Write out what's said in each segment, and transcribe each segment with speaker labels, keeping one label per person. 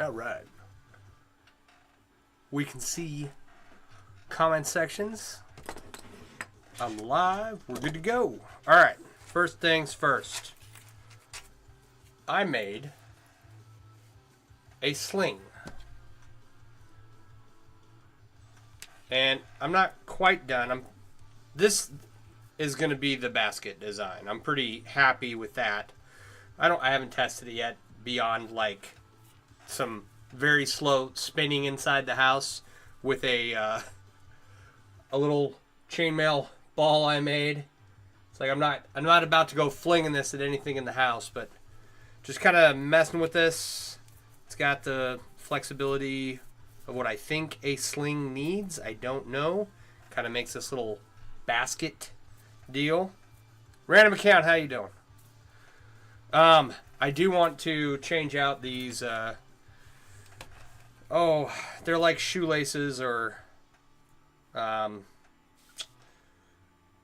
Speaker 1: All right. We can see comment sections. I'm live. We're good to go. All right. First things first. I made a sling. And I'm not quite done. This is going to be the basket design. I'm pretty happy with that. I haven't tested it yet beyond like some very slow spinning inside the house with a little chainmail ball I made. It's like I'm not about to go flinging this at anything in the house, but just kind of messing with this. It's got the flexibility of what I think a sling needs. I don't know. Kind of makes this little basket deal. Random account, how you doing? I do want to change out these, they're like shoelaces or,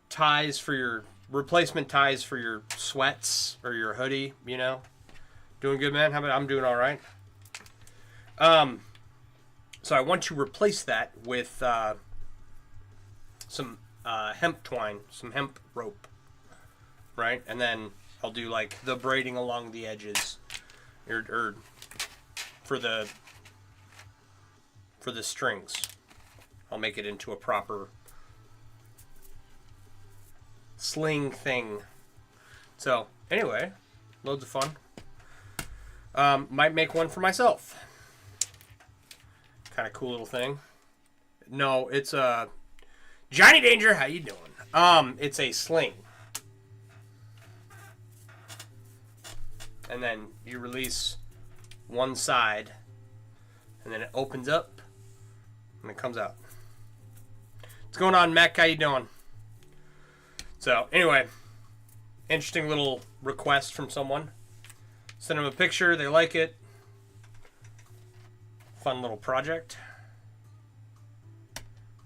Speaker 1: ties for your, replacement ties for your sweats or your hoodie, you know? Doing good, man? How about, I'm doing all right. So I want to replace that with, some, hemp twine, some hemp rope, right? And then I'll do like the braiding along the edges, or for the strings. I'll make it into a proper sling thing. So anyway, loads of fun. Might make one for myself. Kind of cool little thing. No, it's a Johnny Danger. How you doing? It's a sling. And then you release one side, and then it opens up, and it comes out. What's going on, Mac? How you doing? So, anyway, interesting little request from someone. Send them a picture. They like it. Fun little project.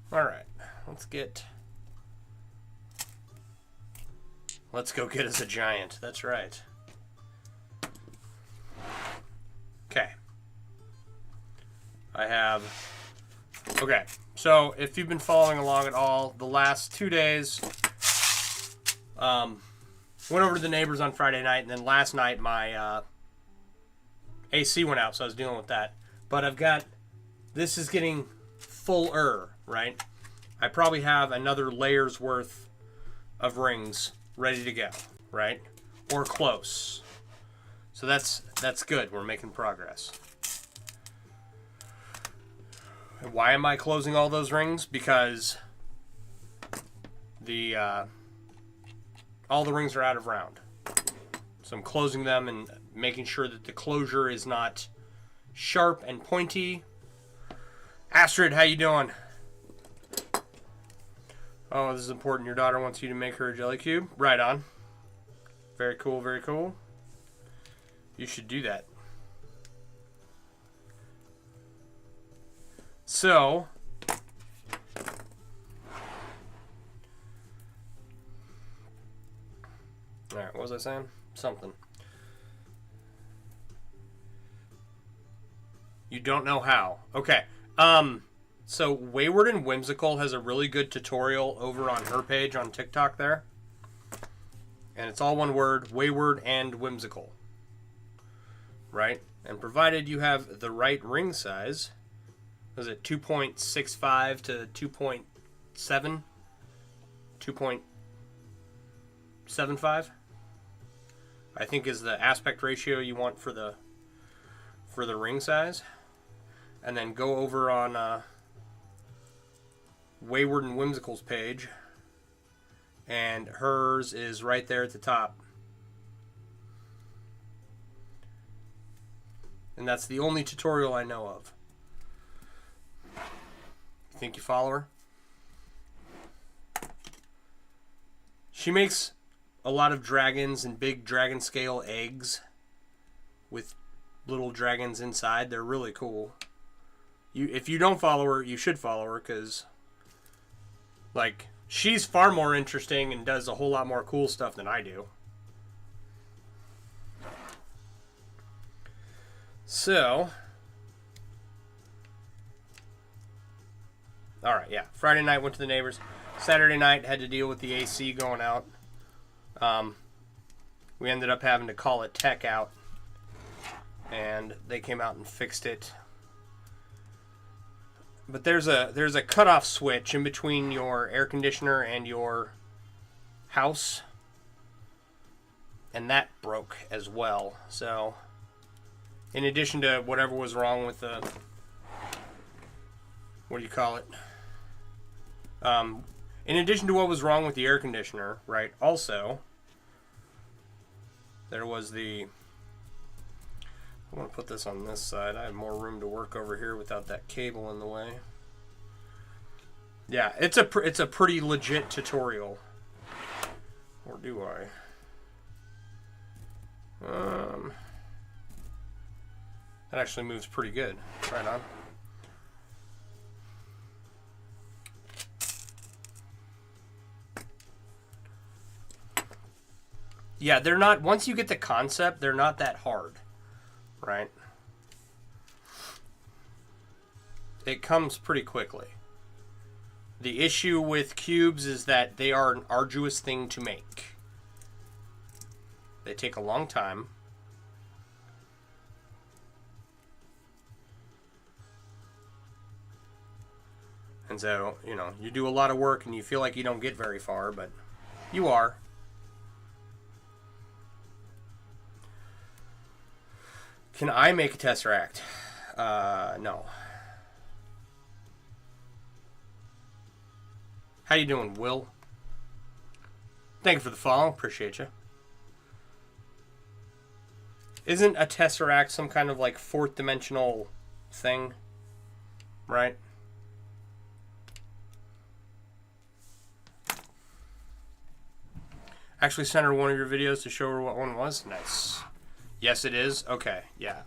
Speaker 1: All right, let's go get us a giant. That's right. Okay. Okay, so if you've been following along at all, the last 2 days, went over to the neighbors on Friday night, and then last night my AC went out, so I was dealing with that. But this is getting fuller, right? I probably have another layer's worth of rings ready to go, right? Or close. So that's good. We're making progress. And why am I closing all those rings? Because all the rings are out of round. So I'm closing them and making sure that the closure is not sharp and pointy. Astrid, how you doing? Oh, this is important. Your daughter wants you to make her a jelly cube. Right on. Very cool, very cool. You should do that. So, alright, what was I saying? Something. You don't know how. Okay. So Wayward and Whimsical has a really good tutorial over on her page on TikTok there. And it's all one word, Wayward and Whimsical. Right? And provided you have the right ring size, was it 2.65 to 2.7? 2.75? I think is the aspect ratio you want for the ring size. And then go over on Wayward and Whimsical's page. And hers is right there at the top. And that's the only tutorial I know of. You think you follow her? She makes a lot of dragons and big dragon scale eggs with little dragons inside. They're really cool. If you don't follow her, you should follow her, because like she's far more interesting and does a whole lot more cool stuff than I do. So, All right, yeah. Friday night went to the neighbors. Saturday night had to deal with the AC going out. We ended up having to call a tech out, and they came out and fixed it. But there's a cutoff switch in between your air conditioner and your house, and that broke as well. So, in addition to whatever was wrong with the, what do you call it? In addition to what was wrong with the air conditioner, right? Also, there was the. I want to put this on this side. I have more room to work over here without that cable in the way. Yeah, it's a pretty legit tutorial. Or do I? That actually moves pretty good. Right on. Yeah, they're not, once you get the concept, they're not that hard. Right? It comes pretty quickly. The issue with cubes is that they are an arduous thing to make. They take a long time. And so, you know, you do a lot of work and you feel like you don't get very far, but you are. Can I make a Tesseract? No. How you doing, Will? Thank you for the follow. Appreciate you. Isn't a Tesseract some kind of like fourth dimensional thing? Right? Actually sent her one of your videos to show her what one was. Nice. Yes, it is? Okay. Yeah,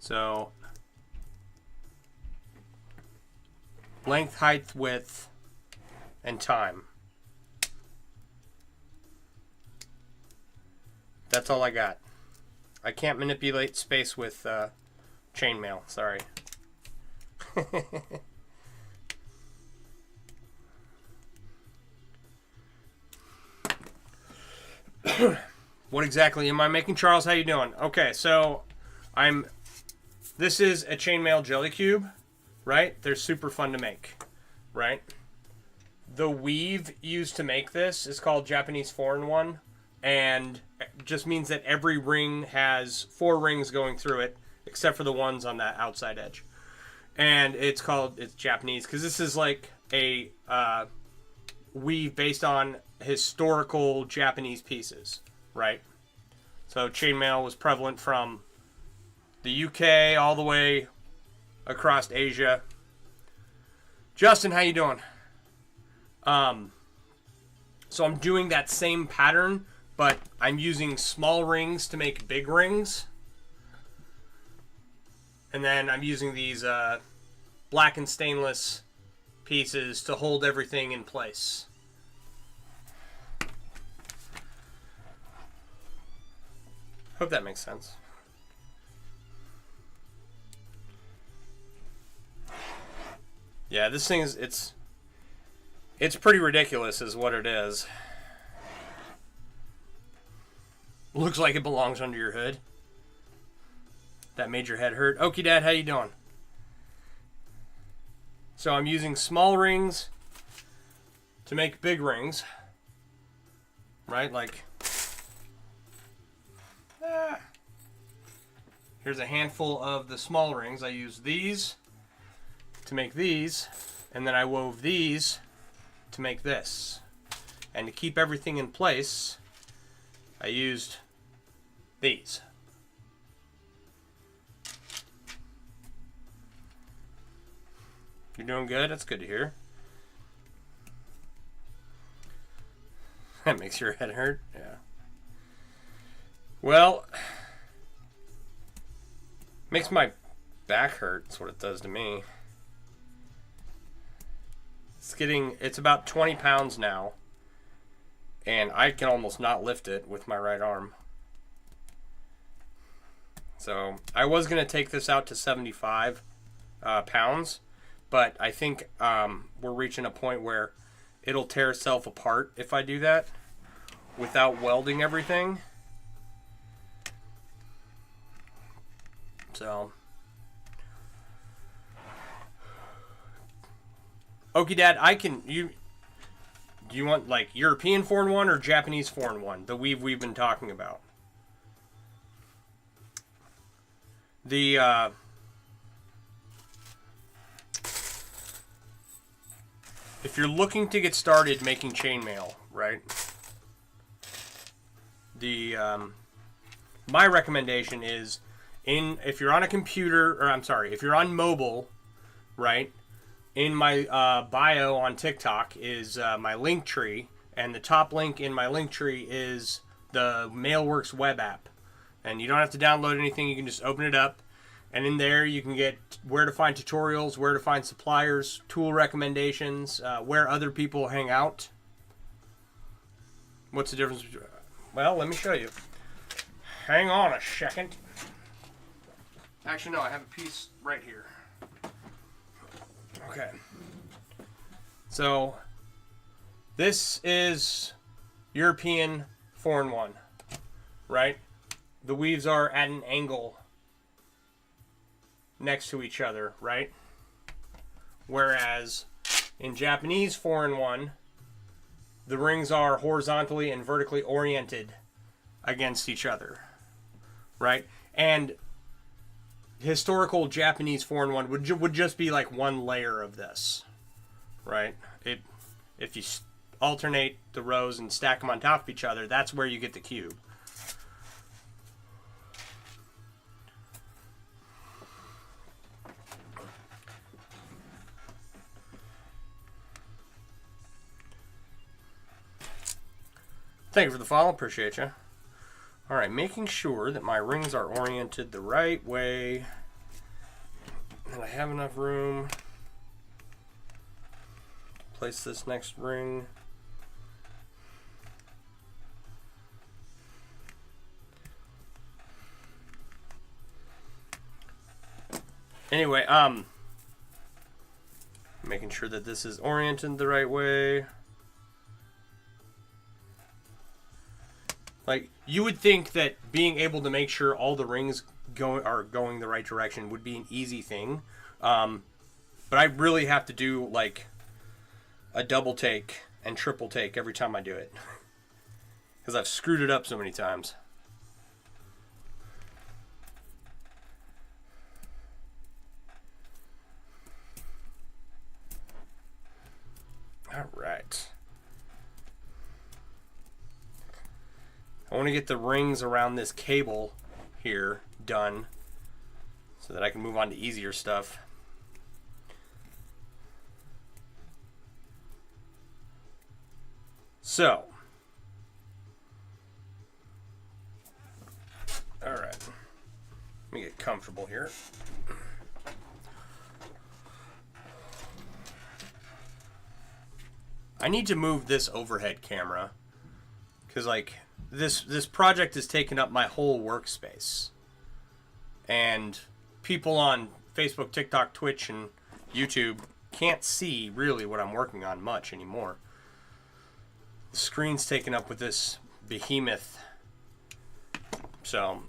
Speaker 1: So, length, height, width, and time. That's all I got. I can't manipulate space with chainmail. Sorry. What exactly am I making, Charles? How you doing? Okay, so this is a chainmail jelly cube, right? They're super fun to make, right? The weave used to make this is called Japanese 4-in-1, and it just means that every ring has 4 rings going through it, except for the ones on that outside edge. And it's Japanese, because this is like a weave based on historical Japanese pieces, right? So chainmail was prevalent from the UK all the way across Asia. Justin, how you doing? So I'm doing that same pattern, but I'm using small rings to make big rings. And then I'm using these black and stainless pieces to hold everything in place. Hope that makes sense. Yeah, this thing is, it's pretty ridiculous is what it is. Looks like it belongs under your hood. That made your head hurt. Okie Dad, how you doing? So I'm using small rings to make big rings. Right? Like, here's a handful of the small rings. I use these to make these, and then I wove these to make this. And to keep everything in place, I used these. You're doing good? That's good to hear. That makes your head hurt? Yeah. Well, makes my back hurt. That's what it does to me. It's about 20 pounds now, and I can almost not lift it with my right arm. So I was going to take this out to 75 pounds, but I think we're reaching a point where it'll tear itself apart if I do that without welding everything. So, Okie Dad, do you want like European 4-in-1 or Japanese 4-in-1? The weave we've been talking about. If you're looking to get started making chainmail, right? My recommendation is if you're on a computer, or I'm sorry, if you're on mobile, right? In my bio on TikTok is my link tree, and the top link in my link tree is the Mailworks web app. And you don't have to download anything, you can just open it up. And in there you can get where to find tutorials, where to find suppliers, tool recommendations, where other people hang out. What's the difference? Well, let me show you. Hang on a second. Actually, no, I have a piece right here. Okay. So, this is European 4-in-1, right? The weaves are at an angle next to each other, right? Whereas in Japanese 4-in-1, the rings are horizontally and vertically oriented against each other, right? And historical Japanese 4-in-1 would just be like one layer of this, right? If you alternate the rows and stack them on top of each other, that's where you get the cube. Thank you for the follow. Appreciate you. All right, making sure that my rings are oriented the right way, and I have enough room. Place this next ring. Anyway, making sure that this is oriented the right way. Like, you would think that being able to make sure all the rings are going the right direction would be an easy thing. But I really have to do, like, a double take and triple take every time I do it. Because I've screwed it up so many times. All right. I want to get the rings around this cable here done so that I can move on to easier stuff. So, all right, let me get comfortable here. I need to move this overhead camera because, like, this project has taken up my whole workspace, and people on Facebook, TikTok, Twitch, and YouTube can't see really what I'm working on much anymore. The screen's taken up with this behemoth. So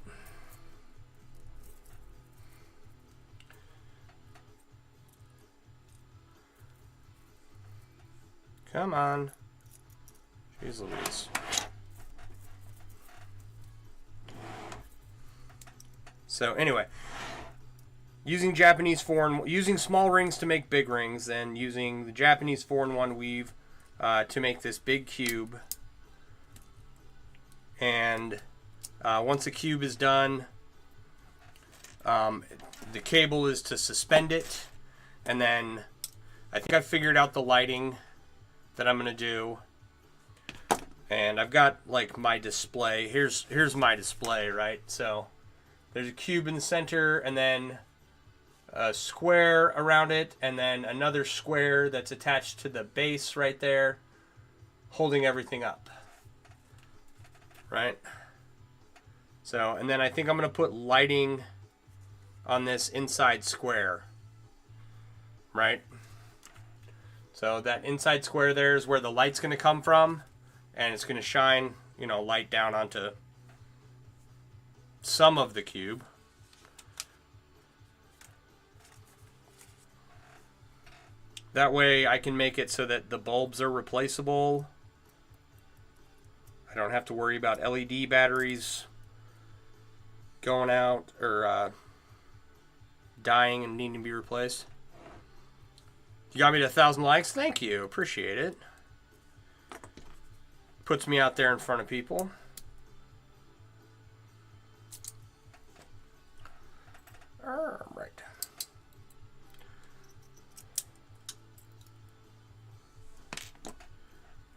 Speaker 1: come on. Jeez Louise. So anyway, using Japanese using small rings to make big rings, and using the Japanese 4-in-1 weave to make this big cube. And once the cube is done, the cable is to suspend it, and then I think I've figured out the lighting that I'm gonna do. And I've got, like, my display. Here's my display, right? So there's a cube in the center, and then a square around it, and then another square that's attached to the base right there, holding everything up. Right? So, and then I think I'm going to put lighting on this inside square, right? So that inside square there is where the light's going to come from, and it's going to shine, you know, light down onto some of the cube. That way I can make it so that the bulbs are replaceable. I don't have to worry about LED batteries going out or dying and needing to be replaced. You got me to 1,000 likes? Thank you. Appreciate it. Puts me out there in front of people. Right.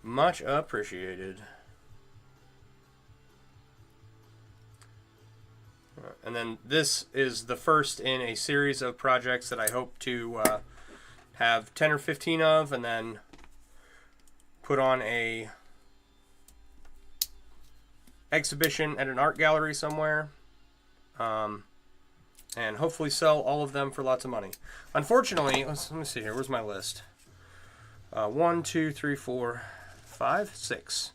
Speaker 1: Much appreciated. And then this is the first in a series of projects that I hope to have 10 or 15 of, and then put on a exhibition at an art gallery somewhere, and hopefully sell all of them for lots of money. Unfortunately, let me see here. Where's my list? 1, 2, 3, 4, 5, 6.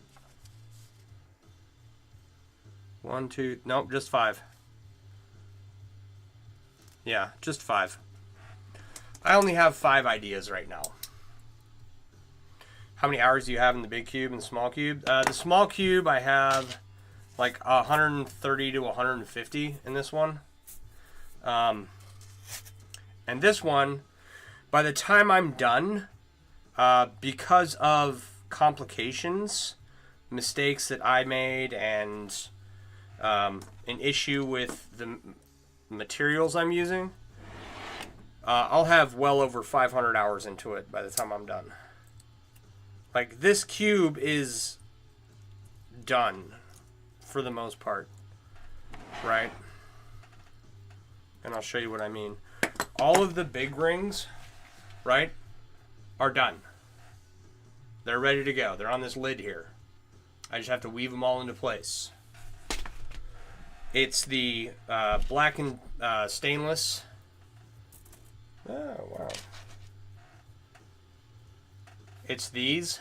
Speaker 1: 1, 2. Nope, just 5. Yeah, just 5. I only have 5 ideas right now. How many hours do you have in the big cube and the small cube? The small cube, I have like 130 to 150 in this one. And this one, by the time I'm done, because of complications, mistakes that I made, and an issue with the materials I'm using, I'll have well over 500 hours into it by the time I'm done. Like, this cube is done for the most part, right? And I'll show you what I mean. All of the big rings, right, are done. They're ready to go. They're on this lid here. I just have to weave them all into place. It's the black and stainless. Oh, wow. It's these.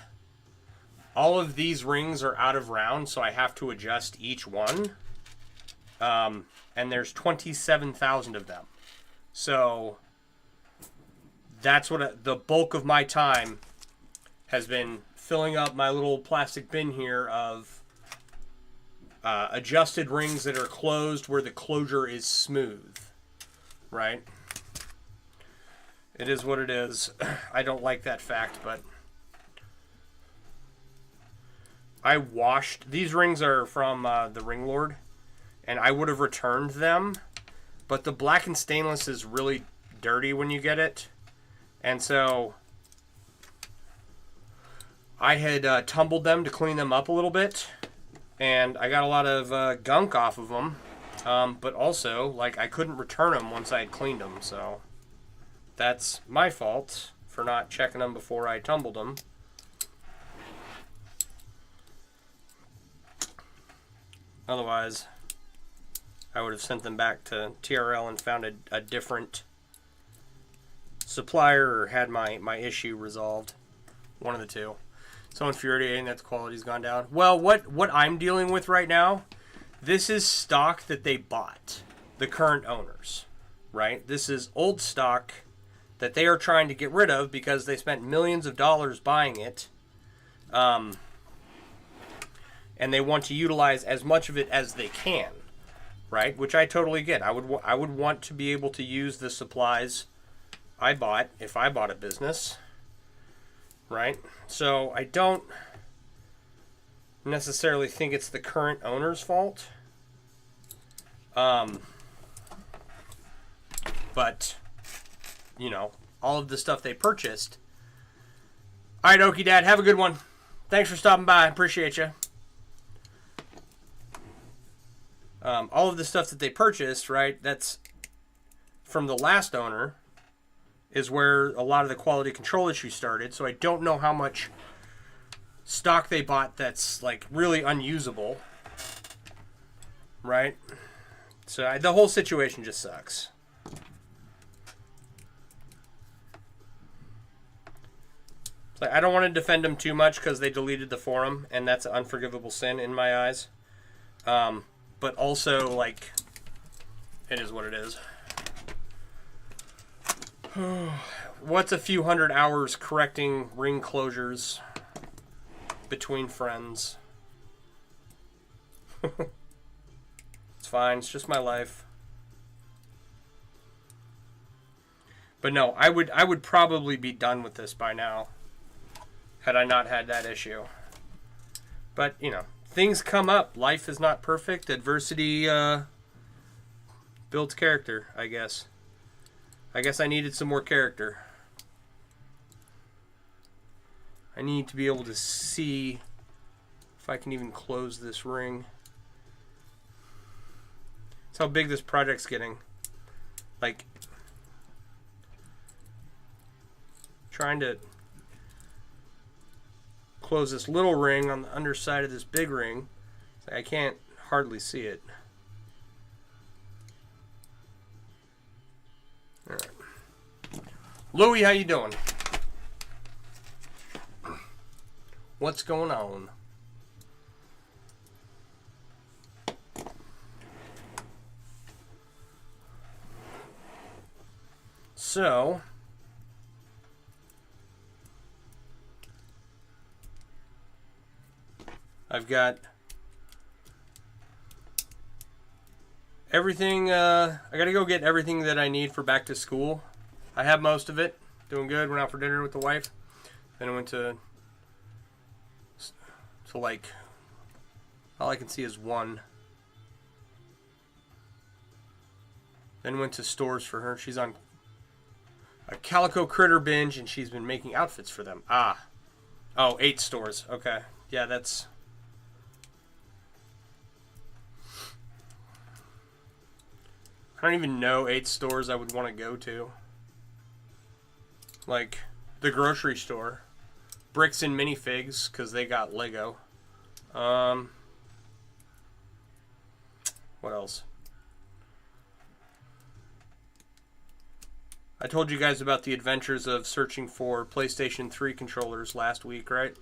Speaker 1: All of these rings are out of round, so I have to adjust each one. And there's 27,000 of them. So that's what the bulk of my time has been, filling up my little plastic bin here of adjusted rings that are closed where the closure is smooth, right? It is what it is. I don't like that fact, but I washed. These rings are from the Ring Lord, and I would have returned them, but the black and stainless is really dirty when you get it, and so I had tumbled them to clean them up a little bit, and I got a lot of gunk off of them, but also, like, I couldn't return them once I had cleaned them, so that's my fault for not checking them before I tumbled them. Otherwise, I would have sent them back to TRL and found a different supplier, or had my issue resolved. One of the two. So infuriating that the quality's gone down. Well, what I'm dealing with right now, this is stock that they bought, the current owners, right? This is old stock that they are trying to get rid of because they spent millions of dollars buying it. And they want to utilize as much of it as they can, right? Which I totally get. I would want to be able to use the supplies I bought if I bought a business, right? So I don't necessarily think it's the current owner's fault. But, you know, all of the stuff they purchased. All right, Okie Dad, have a good one. Thanks for stopping by. Appreciate you. All of the stuff that they purchased, right, that's from the last owner, is where a lot of the quality control issues started. So I don't know how much stock they bought that's, like, really unusable. right? So the whole situation just sucks. Like, I don't want to defend them too much because they deleted the forum, and that's an unforgivable sin in my eyes. But also, like, it is what it is. What's a few hundred hours correcting ring closures between friends? It's fine. It's just my life. But no, I would probably be done with this by now had I not had that issue. But, you know, things come up. Life is not perfect. Adversity builds character, I guess. I guess I needed some more character. I need to be able to see if I can even close this ring. That's how big this project's getting. Like, trying to close this little ring on the underside of this big ring. I can't hardly see it. All right. Louie, how you doing? What's going on? So, I've got everything. I gotta go get everything that I need for back to school. I have most of it. Doing good. Went out for dinner with the wife. Then I went to like, all I can see is one. Then went to stores for her. She's on a Calico Critter binge, and she's been making outfits for them. Ah. Oh, 8 stores. Okay. Yeah, that's... I don't even know 8 stores I would want to go to. Like, the grocery store. Bricks and minifigs, because they got Lego. What else? I told you guys about the adventures of searching for PlayStation 3 controllers last week, right?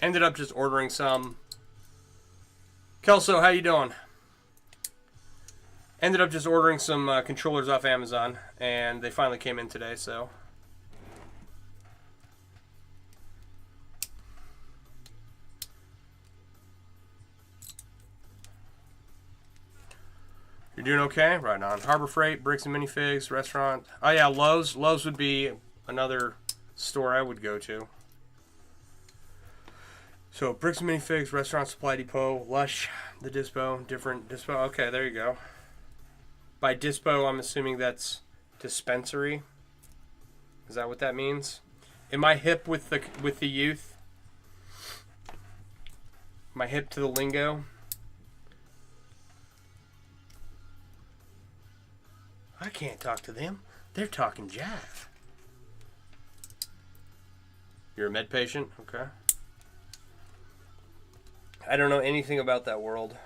Speaker 1: Ended up just ordering some. Kelso, how you doing? Ended up just ordering some controllers off Amazon, and they finally came in today, so... You're doing okay? Right on. Harbor Freight, Bricks and Minifigs, restaurant. Oh yeah, Lowe's. Lowe's would be another store I would go to. So, Bricks and Minifigs, Restaurant Supply Depot, Lush, the Dispo, different Dispo. Okay, there you go. By Dispo, I'm assuming that's dispensary. Is that what that means? Am I hip with the youth? Am I hip to the lingo? I can't talk to them. They're talking jive. You're a med patient? Okay. I don't know anything about that world.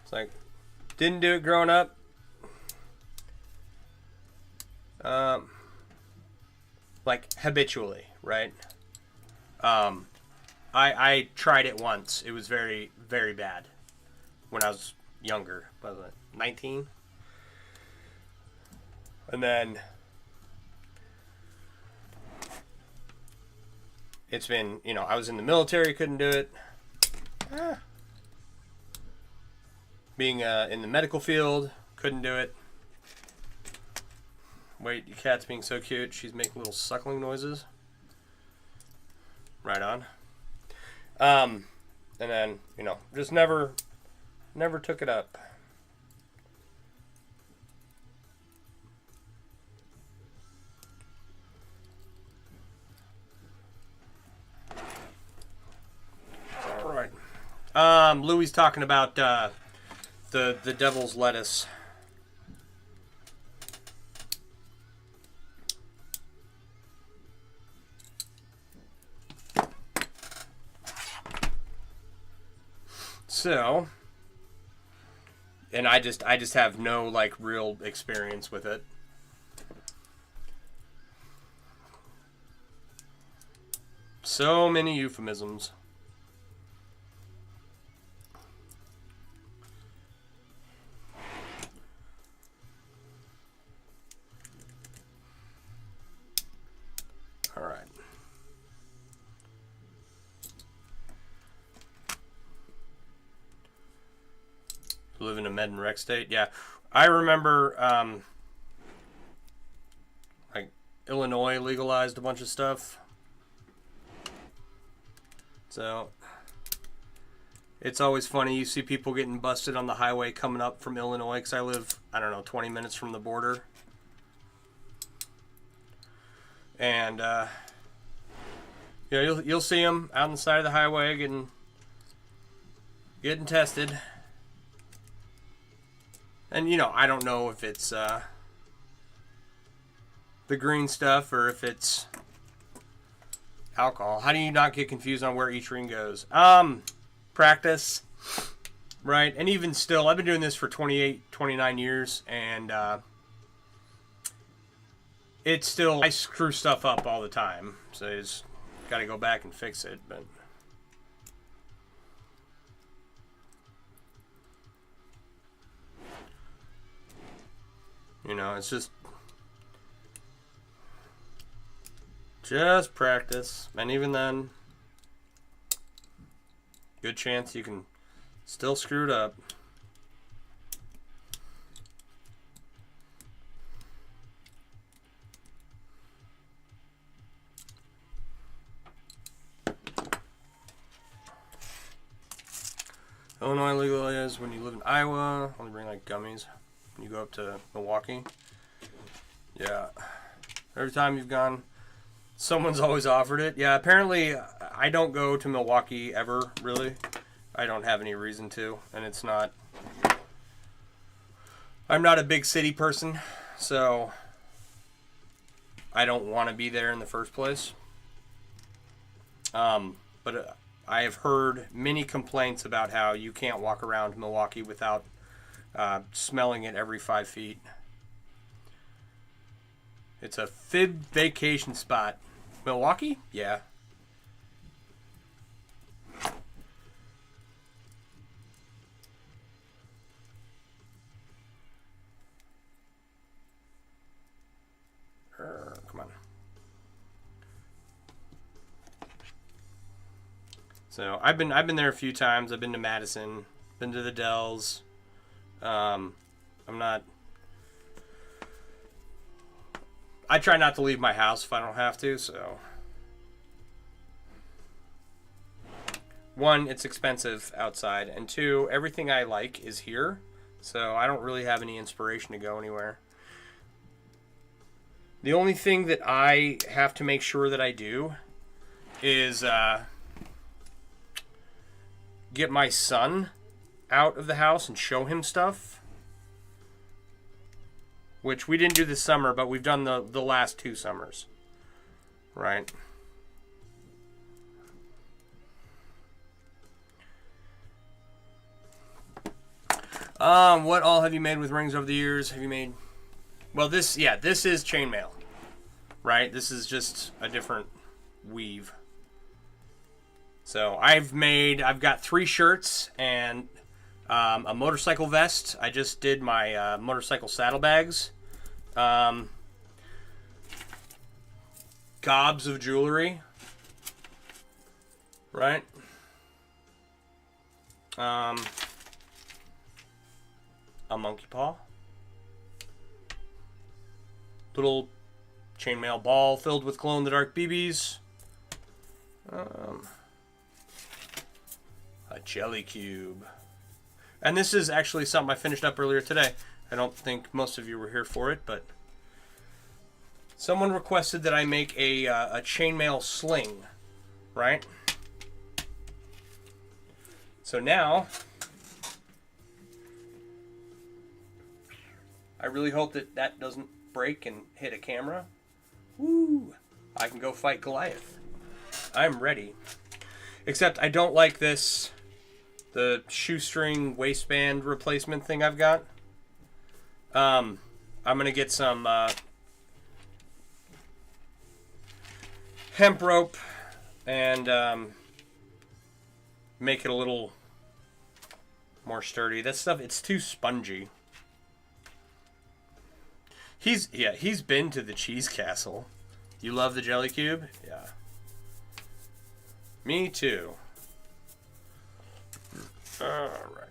Speaker 1: It's like, didn't do it growing up. Like, habitually, right? I tried it once. It was very, very bad when I was younger. What was it, 19? And then it's been, you know, I was in the military, couldn't do it. Being in the medical field, couldn't do it. Wait, your cat's being so cute. She's making little suckling noises. Right on. And then, you know, just never took it up. All right. Louie's talking about the devil's lettuce. So, and I just have no like real experience with it. So many euphemisms. All right. Live in a med and rec state. Yeah, I remember like Illinois legalized a bunch of stuff. So it's always funny. You see people getting busted on the highway coming up from Illinois, because I live, I don't know, 20 minutes from the border. And you know, you'll see them out on the side of the highway getting tested. And, you know, I don't know if it's the green stuff or if it's alcohol. How do you not get confused on where each ring goes? Practice, right? And even still, I've been doing this for 28, 29 years, and it's still, I screw stuff up all the time. So I just got to go back and fix it, but... You know, it's just practice. And even then, good chance you can still screw it up. Illinois legalized when you live in Iowa. Only bring like gummies. You go up to Milwaukee. Yeah. Every time you've gone, someone's always offered it. Yeah, apparently I don't go to Milwaukee ever, really. I don't have any reason to. And it's not... I'm not a big city person, so I don't want to be there in the first place. But I have heard many complaints about how you can't walk around Milwaukee without... smelling it every 5 feet. It's a fib vacation spot. Milwaukee? Yeah. Come on. So I've been there a few times. I've been to Madison, been to the Dells. I try not to leave my house if I don't have to, so. One, it's expensive outside, and two, everything I like is here, so I don't really have any inspiration to go anywhere. The only thing that I have to make sure that I do is get my son out of the house and show him stuff, which we didn't do this summer, but we've done the last 2 summers, right? What all have you made with rings over the years? Have you made... Well, this is chainmail, right? This is just a different weave. So I've got 3 shirts and a motorcycle vest. I just did my motorcycle saddlebags. Gobs of jewelry. Right? A monkey paw. Little chainmail ball filled with glow-in-the-dark BBs. A jelly cube. And this is actually something I finished up earlier today. I don't think most of you were here for it, but someone requested that I make a chainmail sling, right? So now, I really hope that doesn't break and hit a camera. Woo! I can go fight Goliath. I'm ready. Except I don't like this the shoestring waistband replacement thing I've got. I'm gonna get some hemp rope and make it a little more sturdy. That stuff, it's too spongy. He's been to the Cheese Castle. You love the Jelly Cube? Yeah. Me too. Alright.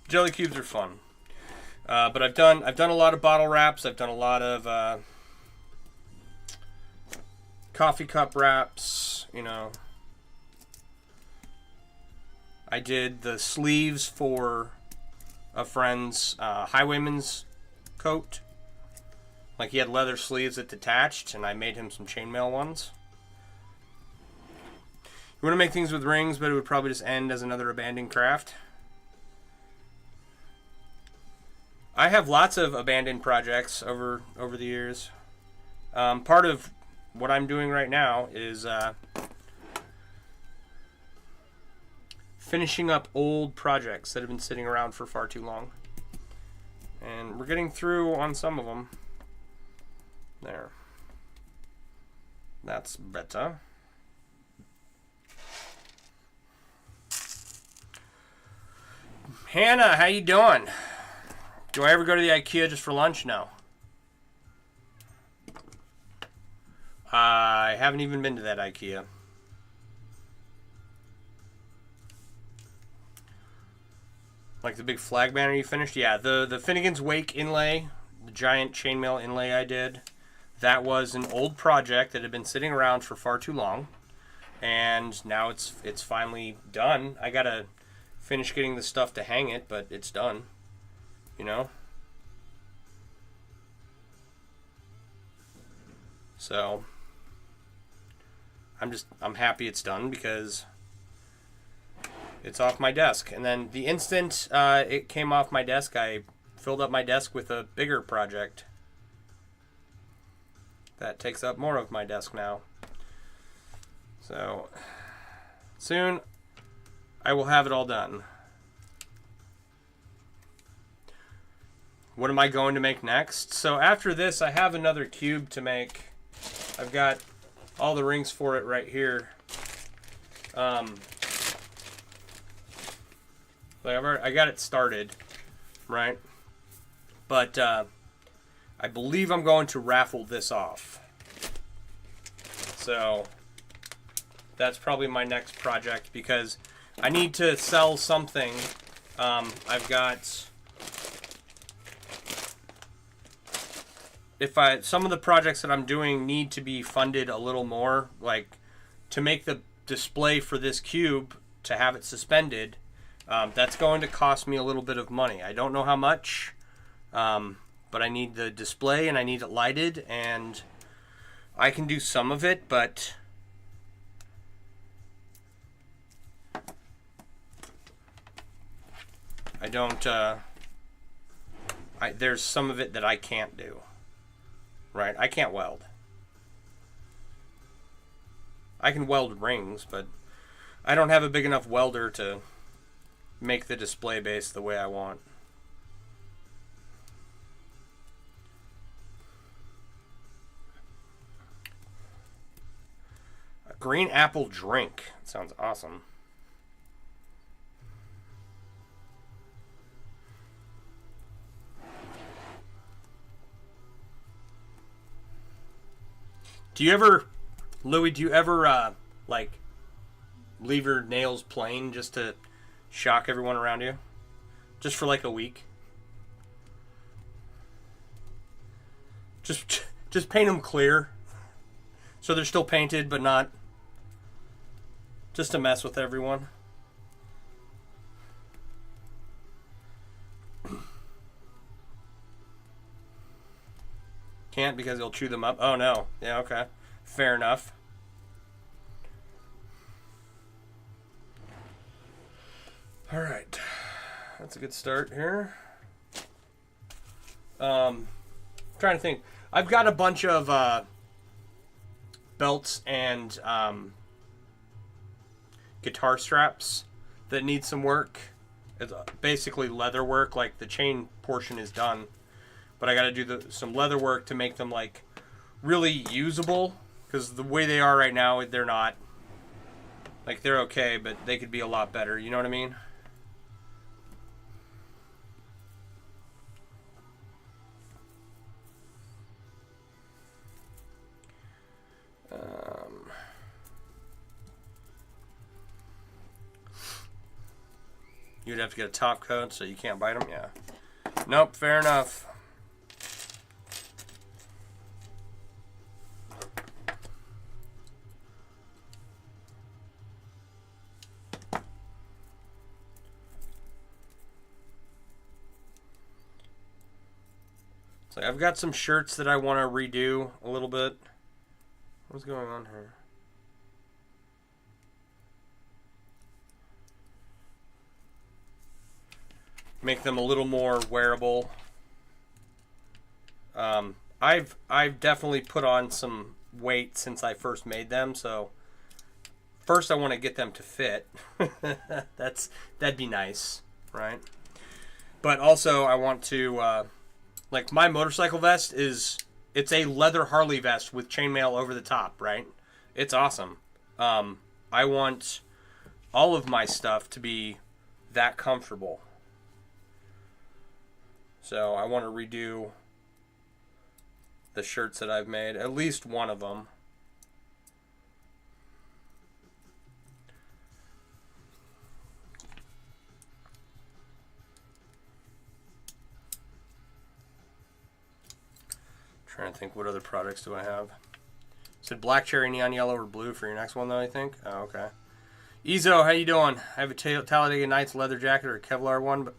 Speaker 1: Jelly cubes are fun. But I've done a lot of bottle wraps. I've done a lot of coffee cup wraps, you know. I did the sleeves for a friend's highwayman's coat. Like, he had leather sleeves that detached, and I made him some chainmail ones. You want to make things with rings, but it would probably just end as another abandoned craft. I have lots of abandoned projects over the years. Part of what I'm doing right now is finishing up old projects that have been sitting around for far too long. And we're getting through on some of them. There. That's better. Hannah, how you doing? Do I ever go to the IKEA just for lunch? No. I haven't even been to that IKEA. Like the big flag banner you finished? Yeah, the Finnegan's Wake inlay, the giant chainmail inlay I did, that was an old project that had been sitting around for far too long. And now it's finally done. I gotta finish getting the stuff to hang it, but it's done. You know? So I'm happy it's done because it's off my desk. And then the instant it came off my desk, I filled up my desk with a bigger project that takes up more of my desk now. So soon I will have it all done. What am I going to make next? So after this, I have another cube to make. I've got all the rings for it right here. I got it started, right? But I believe I'm going to raffle this off. So that's probably my next project because I need to sell something. I've got... some of the projects that I'm doing need to be funded a little more, like to make the display for this cube, to have it suspended, that's going to cost me a little bit of money. I don't know how much, but I need the display and I need it lighted, and I can do some of it, but I don't, there's some of it that I can't do. Right, I can't weld. I can weld rings, but I don't have a big enough welder to make the display base the way I want. A green apple drink. That sounds awesome. Do you ever, Louis, like, leave your nails plain just to shock everyone around you? Just for, like, a week? Just paint them clear. So they're still painted, but not... just to mess with everyone. Can't because he'll chew them up. Oh no. Yeah, okay. Fair enough. Alright. That's a good start here. Trying to think. I've got a bunch of belts and guitar straps that need some work. It's basically leather work. Like the chain portion is done, but I got to do some leather work to make them like really usable, because the way they are right now, they're not. Like, they're okay, but they could be a lot better. You know what I mean? You'd have to get a top coat so you can't bite them? Yeah. Nope, fair enough. So I've got some shirts that I want to redo a little bit. What's going on here? Make them a little more wearable. I've definitely put on some weight since I first made them, so first I want to get them to fit. That'd be nice, right? But also I want to like my motorcycle vest it's a leather Harley vest with chainmail over the top, right? It's awesome. I want all of my stuff to be that comfortable. So I want to redo the shirts that I've made, at least one of them. Trying to think, what other products do I have? Said black cherry, neon yellow, or blue for your next one, though, I think. Oh, okay. Ezo, how you doing? I have a Talladega Nights leather jacket or a Kevlar one, but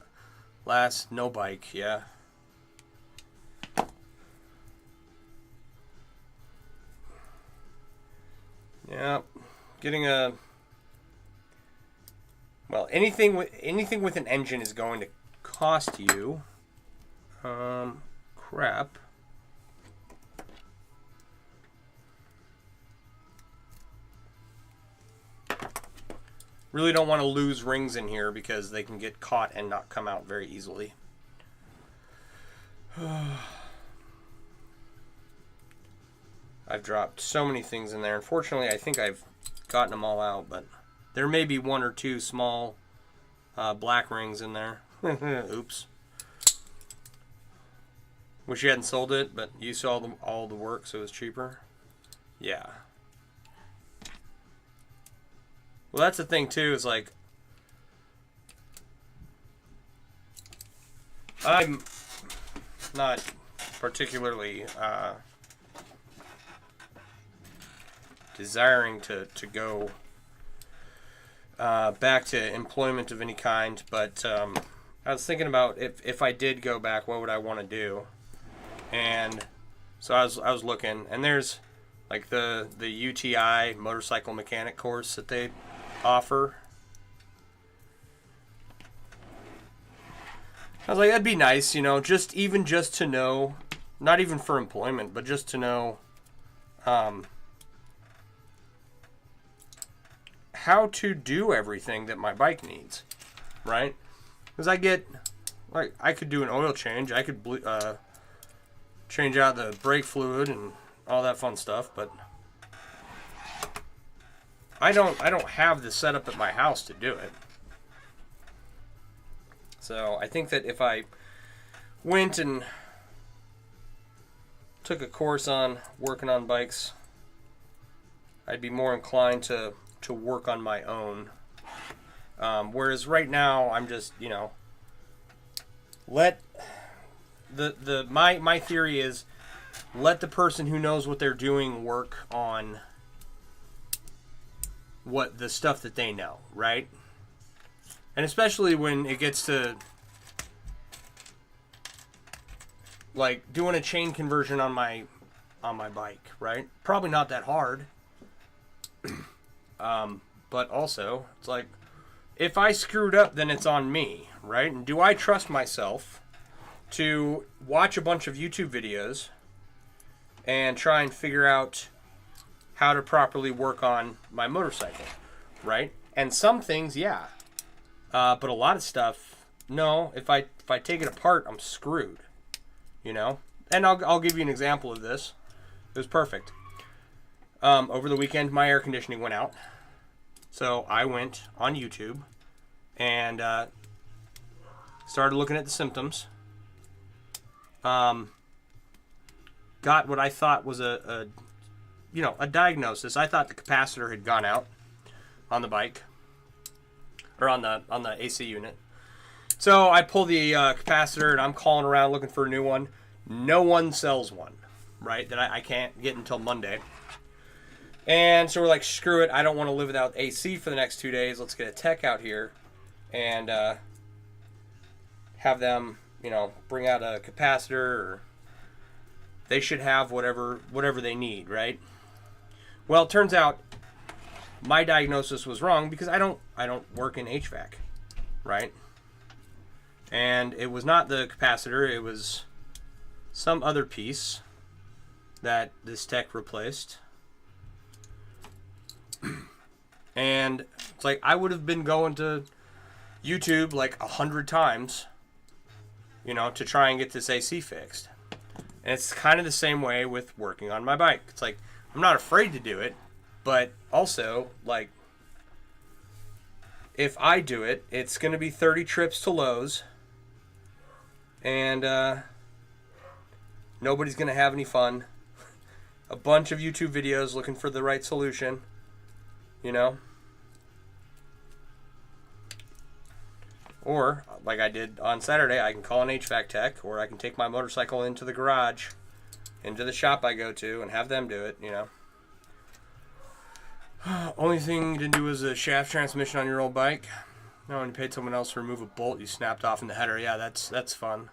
Speaker 1: last, no bike, yeah. Yeah, getting a... Well, anything with an engine is going to cost you... crap. Really don't want to lose rings in here because they can get caught and not come out very easily. I've dropped so many things in there. Unfortunately, I think I've gotten them all out, but there may be one or two small black rings in there. Oops. Wish you hadn't sold it, but you saw all the work, so it was cheaper. Yeah. Well, that's the thing, too, is like, I'm not particularly desiring to go back to employment of any kind, but I was thinking about if I did go back, what would I want to do? And so I was looking, and there's like the UTI motorcycle mechanic course that they offer. I was like, that'd be nice, you know, just to know, not even for employment, but just to know how to do everything that my bike needs, right? Because I could do an oil change, I could change out the brake fluid and all that fun stuff, but I don't have the setup at my house to do it. So I think that if I went and took a course on working on bikes, I'd be more inclined to work on my own. Whereas right now I'm just, you know, let my theory is let the person who knows what they're doing work on what the stuff that they know, right? And especially when it gets to like doing a chain conversion on my bike, right? Probably not that hard. But also, it's like, if I screwed up, then it's on me, right? And do I trust myself to watch a bunch of YouTube videos and try and figure out how to properly work on my motorcycle, right? And some things, yeah, but a lot of stuff, no. If I take it apart, I'm screwed, you know. And I'll give you an example of this. It was perfect. Over the weekend, my air conditioning went out, so I went on YouTube and started looking at the symptoms. Got what I thought was a diagnosis. I thought the capacitor had gone out on the bike, or on the AC unit. So I pull the capacitor and I'm calling around looking for a new one. No one sells one, right? That I can't get until Monday. And so we're like, screw it. I don't want to live without AC for the next 2 days. Let's get a tech out here and have them, bring out a capacitor, or they should have whatever they need, right? Well, it turns out my diagnosis was wrong because I don't work in HVAC, right? And it was not the capacitor, it was some other piece that this tech replaced. And it's like I would have been going to YouTube like 100 times, to try and get this AC fixed. And it's kind of the same way with working on my bike. It's like I'm not afraid to do it, but also, like, if I do it, it's going to be 30 trips to Lowe's, and nobody's going to have any fun. A bunch of YouTube videos looking for the right solution, Or, like I did on Saturday, I can call an HVAC tech, or I can take my motorcycle into the garage, into the shop I go to, and have them do it, Only thing you didn't do was a shaft transmission on your old bike. No, when you paid someone else to remove a bolt you snapped off in the header. Yeah, that's fun.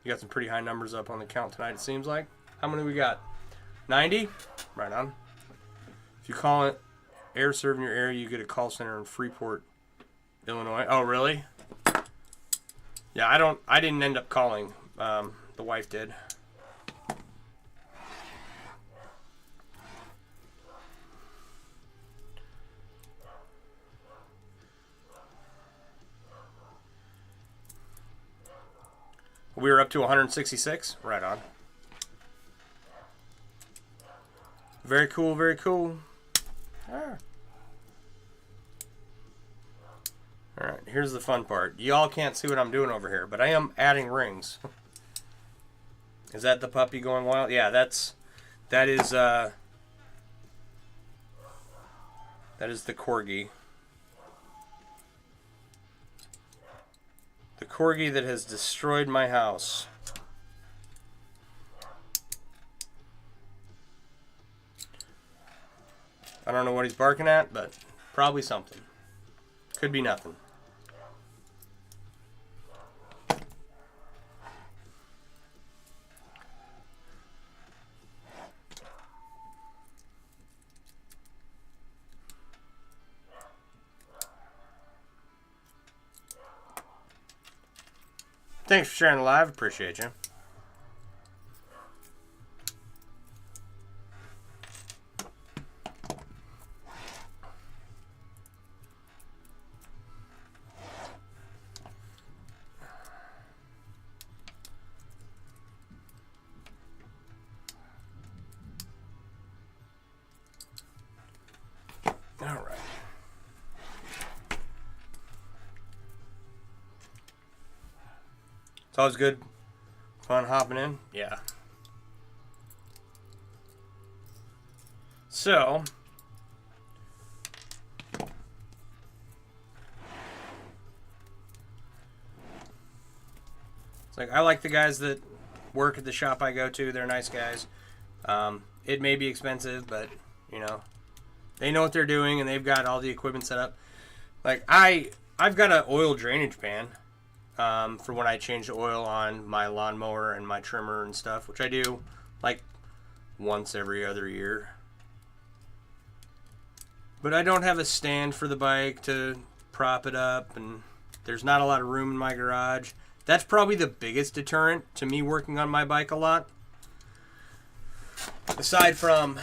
Speaker 1: You got some pretty high numbers up on the count tonight, it seems like. How many we got? 90? Right on. If you call it air serve in your area, you get a call center in Freeport, Illinois. Oh, really? Yeah, I didn't end up calling. The wife did. We were up to 166. Right on. Very cool, very cool. Ah. Alright, here's the fun part. Y'all can't see what I'm doing over here, but I am adding rings. Is that the puppy going wild? Yeah, that is the corgi. The corgi that has destroyed my house. I don't know what he's barking at, but probably something. Could be nothing. Thanks for sharing the live. Appreciate you. All right. It's always good. Fun hopping in. Yeah. So, it's like I like the guys that work at the shop I go to. They're nice guys. It may be expensive, but they know what they're doing and they've got all the equipment set up. Like I've got an oil drainage pan. For when I change the oil on my lawnmower and my trimmer and stuff, which I do like once every other year. But I don't have a stand for the bike to prop it up, and there's not a lot of room in my garage. That's probably the biggest deterrent to me working on my bike a lot. Aside from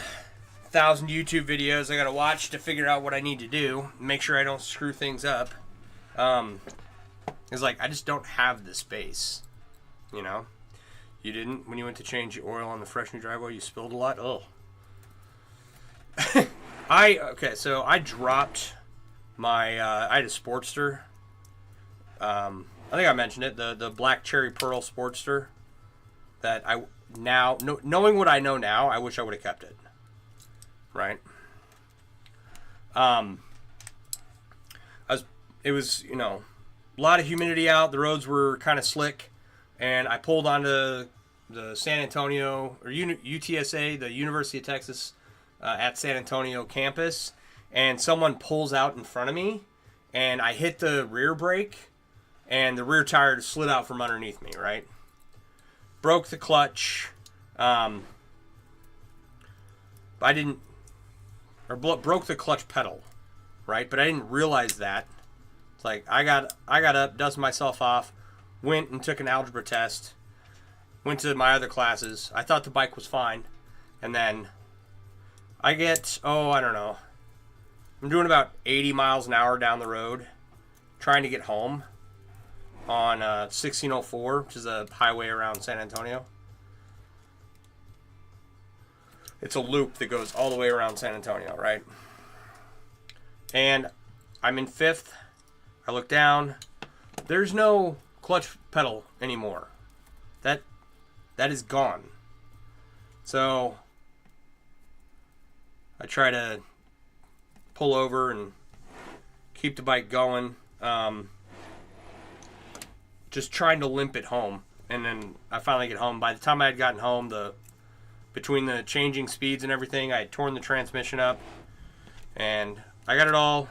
Speaker 1: 1,000 YouTube videos I gotta watch to figure out what I need to do, make sure I don't screw things up. It's like I just don't have the space, you know. You didn't when you went to change the oil on the fresh new driveway. You spilled a lot. Oh. So I dropped my. I had a Sportster. I think I mentioned it. The black cherry pearl Sportster. That I now knowing what I know now, I wish I would have kept it. Right. It was, you know, a lot of humidity out. The roads were kind of slick, and I pulled onto the San Antonio or UTSA, the University of Texas at San Antonio campus, and someone pulls out in front of me, and I hit the rear brake, and the rear tire slid out from underneath me. Right. Broke the clutch. Broke the clutch pedal, right? But I didn't realize that. It's like I got up, dusted myself off, went and took an algebra test, went to my other classes. I thought the bike was fine, and then I get I don't know. I'm doing about 80 miles an hour down the road, trying to get home on 1604, which is a highway around San Antonio. It's a loop that goes all the way around San Antonio, right? And I'm in fifth. I look down. There's no clutch pedal anymore. That is gone. So I try to pull over and keep the bike going. Just trying to limp it home. And then I finally get home. By the time I had gotten home, between the changing speeds and everything, I had torn the transmission up, and I got it all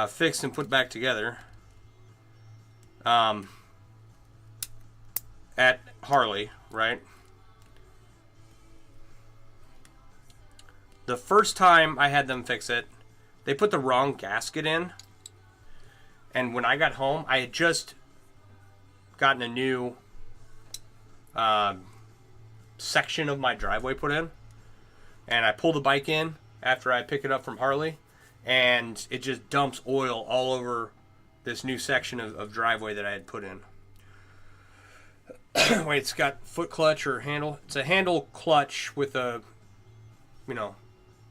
Speaker 1: fixed and put back together at Harley, right? The first time I had them fix it, they put the wrong gasket in, and when I got home, I had just gotten a new section of my driveway put in, and I pull the bike in after I pick it up from Harley, and it just dumps oil all over this new section of driveway that I had put in. Wait, it's got foot clutch or handle. It's a handle clutch with a,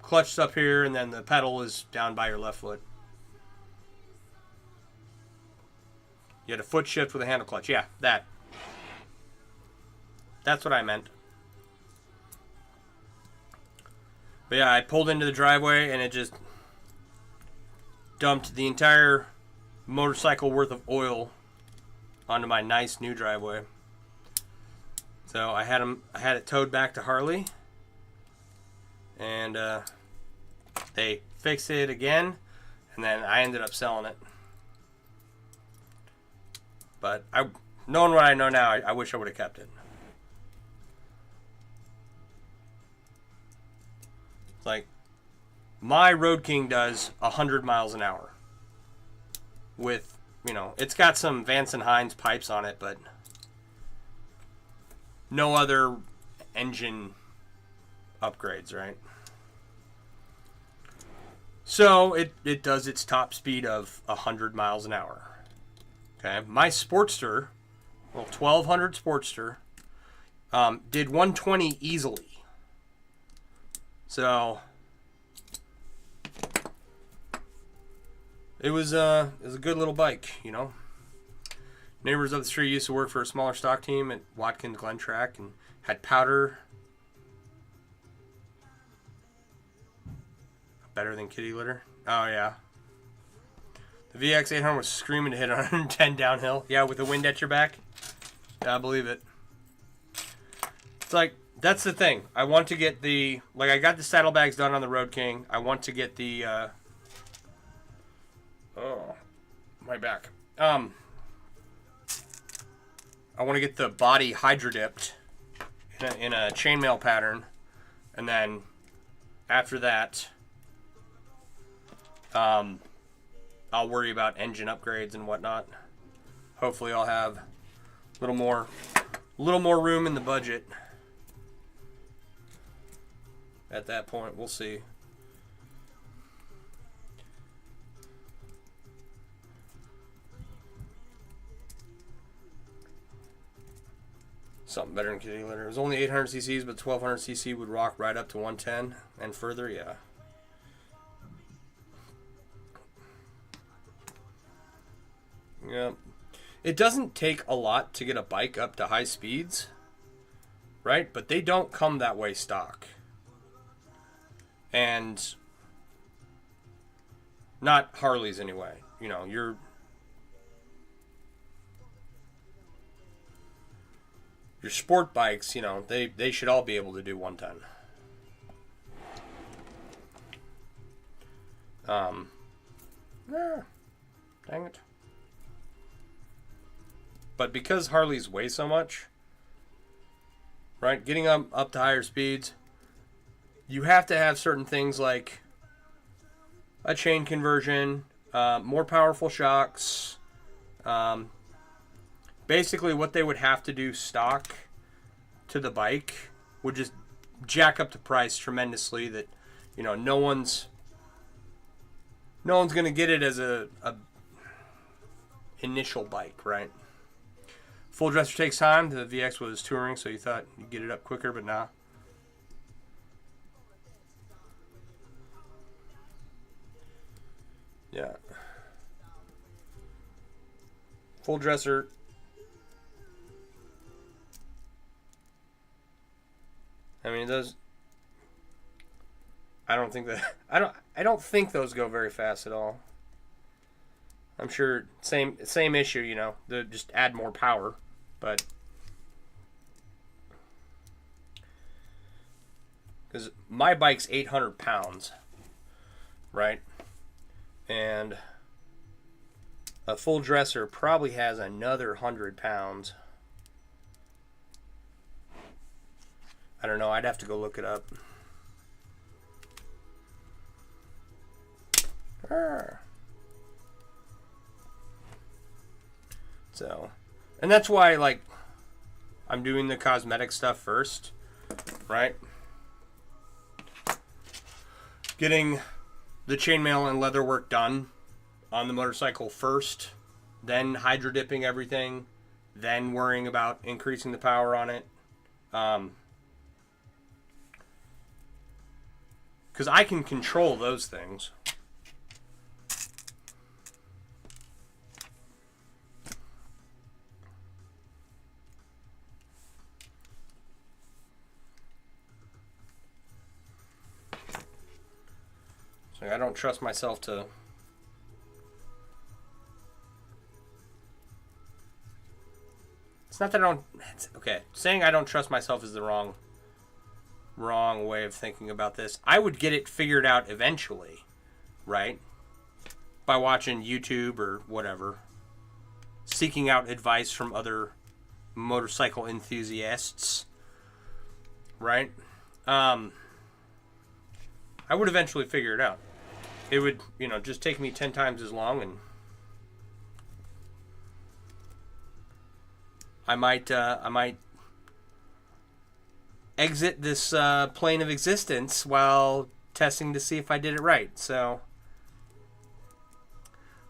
Speaker 1: clutch up here, and then the pedal is down by your left foot. You had a foot shift with a handle clutch. Yeah, that's what I meant. But yeah, I pulled into the driveway, and it just dumped the entire motorcycle worth of oil onto my nice new driveway. So I had it towed back to Harley, and they fixed it again, and then I ended up selling it. But knowing what I know now, I wish I would have kept it. Like, my Road King does 100 miles an hour with, it's got some Vance and Hines pipes on it, but no other engine upgrades, right? So it does its top speed of 100 miles an hour. Okay, my Sportster, 1200 Sportster, did 120 easily. So it was a good little bike, Neighbors up the street used to work for a smaller stock team at Watkins Glen Track and had powder. Better than kitty litter. Oh yeah. The VX 800 was screaming to hit 110 downhill. Yeah, with the wind at your back. Yeah, I believe it. It's like, that's the thing. I want to get I got the saddlebags done on the Road King. I want to get the, my back. I want to get the body hydro-dipped in a chainmail pattern. And then, after that, I'll worry about engine upgrades and whatnot. Hopefully I'll have a little more room in the budget. at that point. We'll see. Something better than kitty litter. It was only 800 cc's, but 1200 cc would rock right up to 110 and further. Yeah. Yeah. It doesn't take a lot to get a bike up to high speeds, right? But they don't come that way stock. And not Harleys anyway. You know, your sport bikes, you know, they should all be able to do 110. Dang it. But because Harleys weigh so much, right, getting up to higher speeds, you have to have certain things like a chain conversion, more powerful shocks. Basically, what they would have to do stock to the bike would just jack up the price tremendously. That, you know, no one's going to get it as a initial bike, right? Full dresser takes time. The VX was touring, so you thought you'd get it up quicker, but nah. Yeah. Full dresser. I mean, those. I don't think think those go very fast at all. I'm sure same issue, you know. They just add more power, but because my bike's 800 pounds, right? And a full dresser probably has another 100 pounds. I don't know. I'd have to go look it up. So, and that's why, like, I'm doing the cosmetic stuff first, right? Getting the chainmail and leather work done on the motorcycle first, then hydro dipping everything, then worrying about increasing the power on it. Because I can control those things. So I don't trust myself to... It's not that I don't... Okay, saying I don't trust myself is the wrong way of thinking about this. I would get it figured out eventually, right? By watching YouTube or whatever. Seeking out advice from other motorcycle enthusiasts, right? I would eventually figure it out. It would, you know, just take me 10 times as long, and I might exit this plane of existence while testing to see if I did it right. So,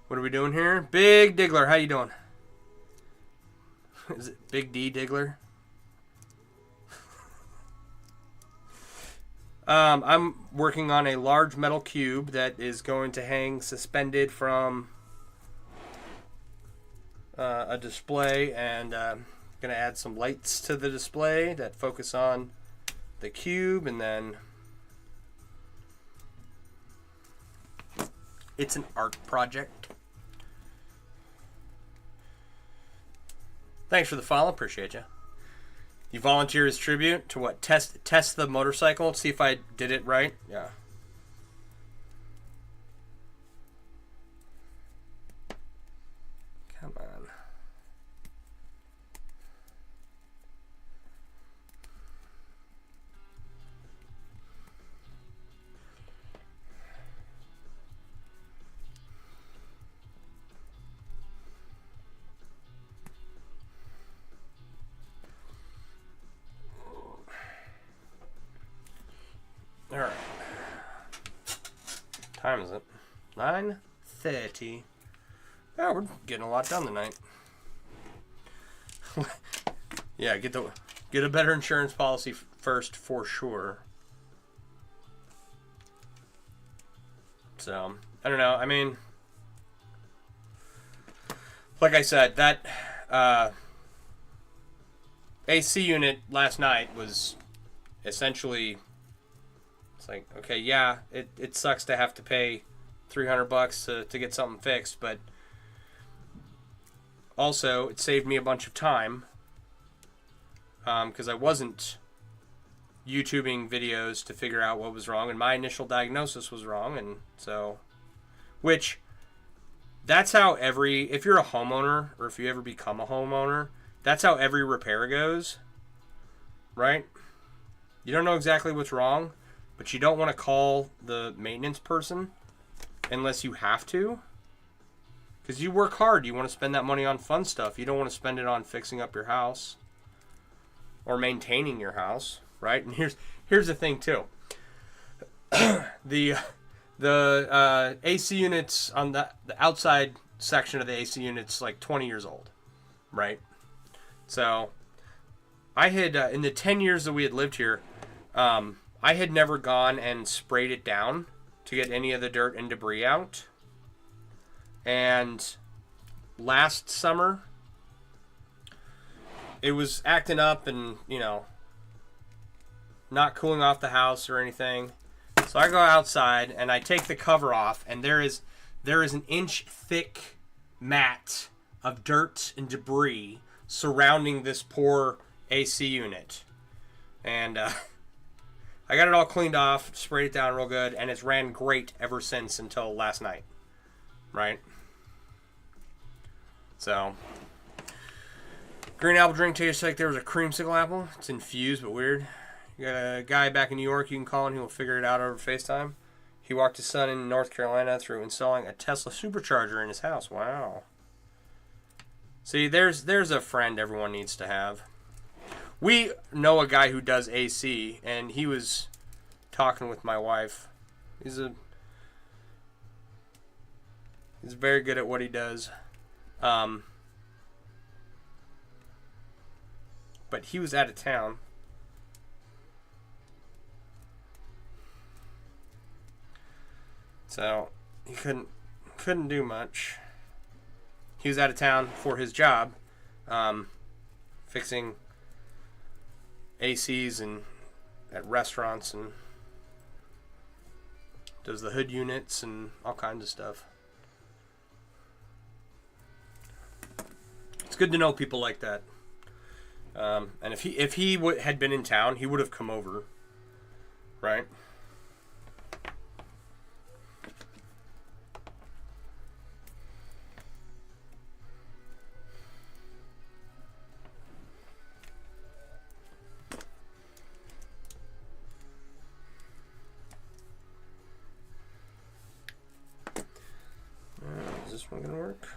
Speaker 1: what are we doing here? Big Diggler, how you doing? Is it Big D Diggler? I'm working on a large metal cube that is going to hang suspended from a display, and going to add some lights to the display that focus on the cube, and then it's an art project. Thanks for the follow, appreciate you. You volunteer as tribute to what? Test the motorcycle, see if I did it right? Yeah. Come on. All right. Time is it? 9:30. Yeah, we're getting a lot done tonight. Yeah, get a better insurance policy first for sure. So, I don't know. I mean, like I said, that AC unit last night was essentially, it's like, okay, yeah, it sucks to have to pay $300 to get something fixed, but also it saved me a bunch of time because I wasn't YouTubing videos to figure out what was wrong, and my initial diagnosis was wrong, and so, which, that's how if you're a homeowner, or if you ever become a homeowner, that's how every repair goes, right? You don't know exactly what's wrong, but you don't want to call the maintenance person unless you have to, because you work hard. You want to spend that money on fun stuff. You don't want to spend it on fixing up your house or maintaining your house, right? And here's the thing too. The AC units on the outside section of the AC units like 20 years old, right? So I had in the 10 years that we had lived here, I had never gone and sprayed it down to get any of the dirt and debris out. And last summer, it was acting up and, you know, not cooling off the house or anything. So I go outside and I take the cover off, and there is an inch thick mat of dirt and debris surrounding this poor AC unit. And I got it all cleaned off, sprayed it down real good, and it's ran great ever since until last night. Right? So, green apple drink tastes like there was a creamsicle apple. It's infused but weird. You got a guy back in New York you can call and he will figure it out over FaceTime. He walked his son in North Carolina through installing a Tesla supercharger in his house. Wow. See, there's a friend everyone needs to have. We know a guy who does AC, and he was talking with my wife. He's very good at what he does. But he was out of town. So he couldn't do much. He was out of town for his job, fixing ACs and at restaurants, and does the hood units and all kinds of stuff. It's good to know people like that. And if he had been in town, he would have come over, right? Is this one gonna work?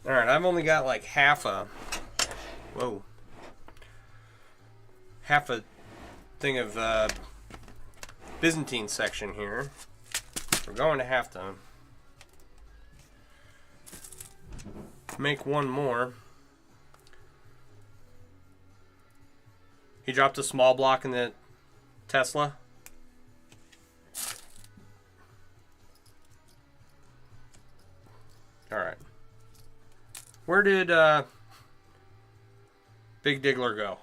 Speaker 1: Alright, I've only got like half a thing of Byzantine section here. We're going to have to make one more. He dropped a small block in the Tesla. Alright. Where did Big Diggler go?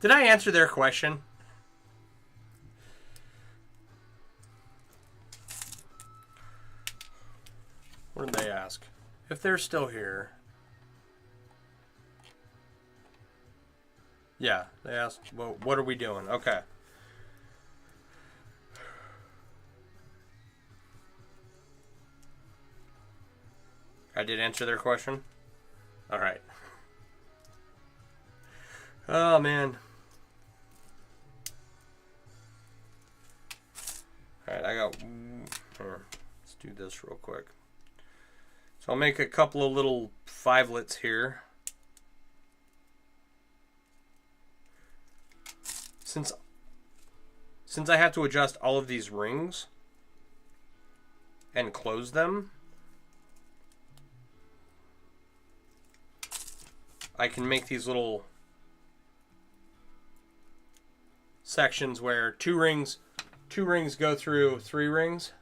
Speaker 1: Did I answer their question? What did they ask? If they're still here. Yeah, they asked, well, what are we doing? Okay. I did answer their question? Alright. Oh, man. Alright, I got... Here. do this real quick. So I'll make a couple of little 5-lets here. Since I have to adjust all of these rings and close them, I can make these little sections where two rings go through 3 rings,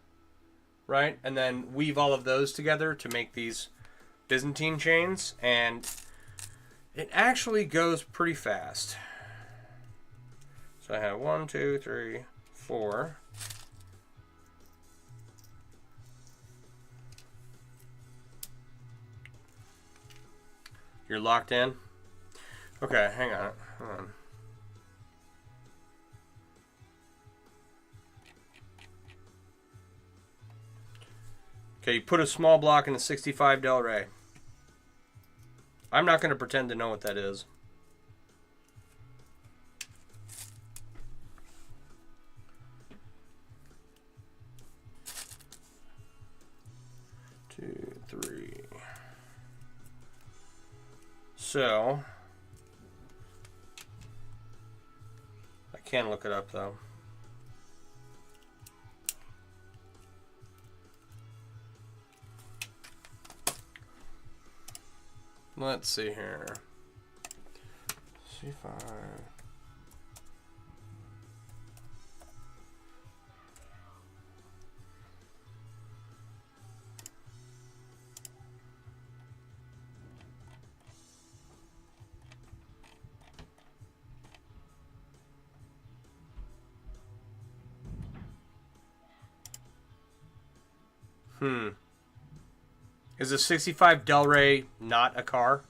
Speaker 1: right? And then weave all of those together to make these Byzantine chains, and it actually goes pretty fast. So I have 1, 2, 3, 4. You're locked in? Okay, hang on. Hold on. Okay, you put a small block in a 65 Del Rey. I'm not going to pretend to know what that is. Two, three. So, I can look it up though. Let's see here. C5. Is a 65 Del Rey not a car?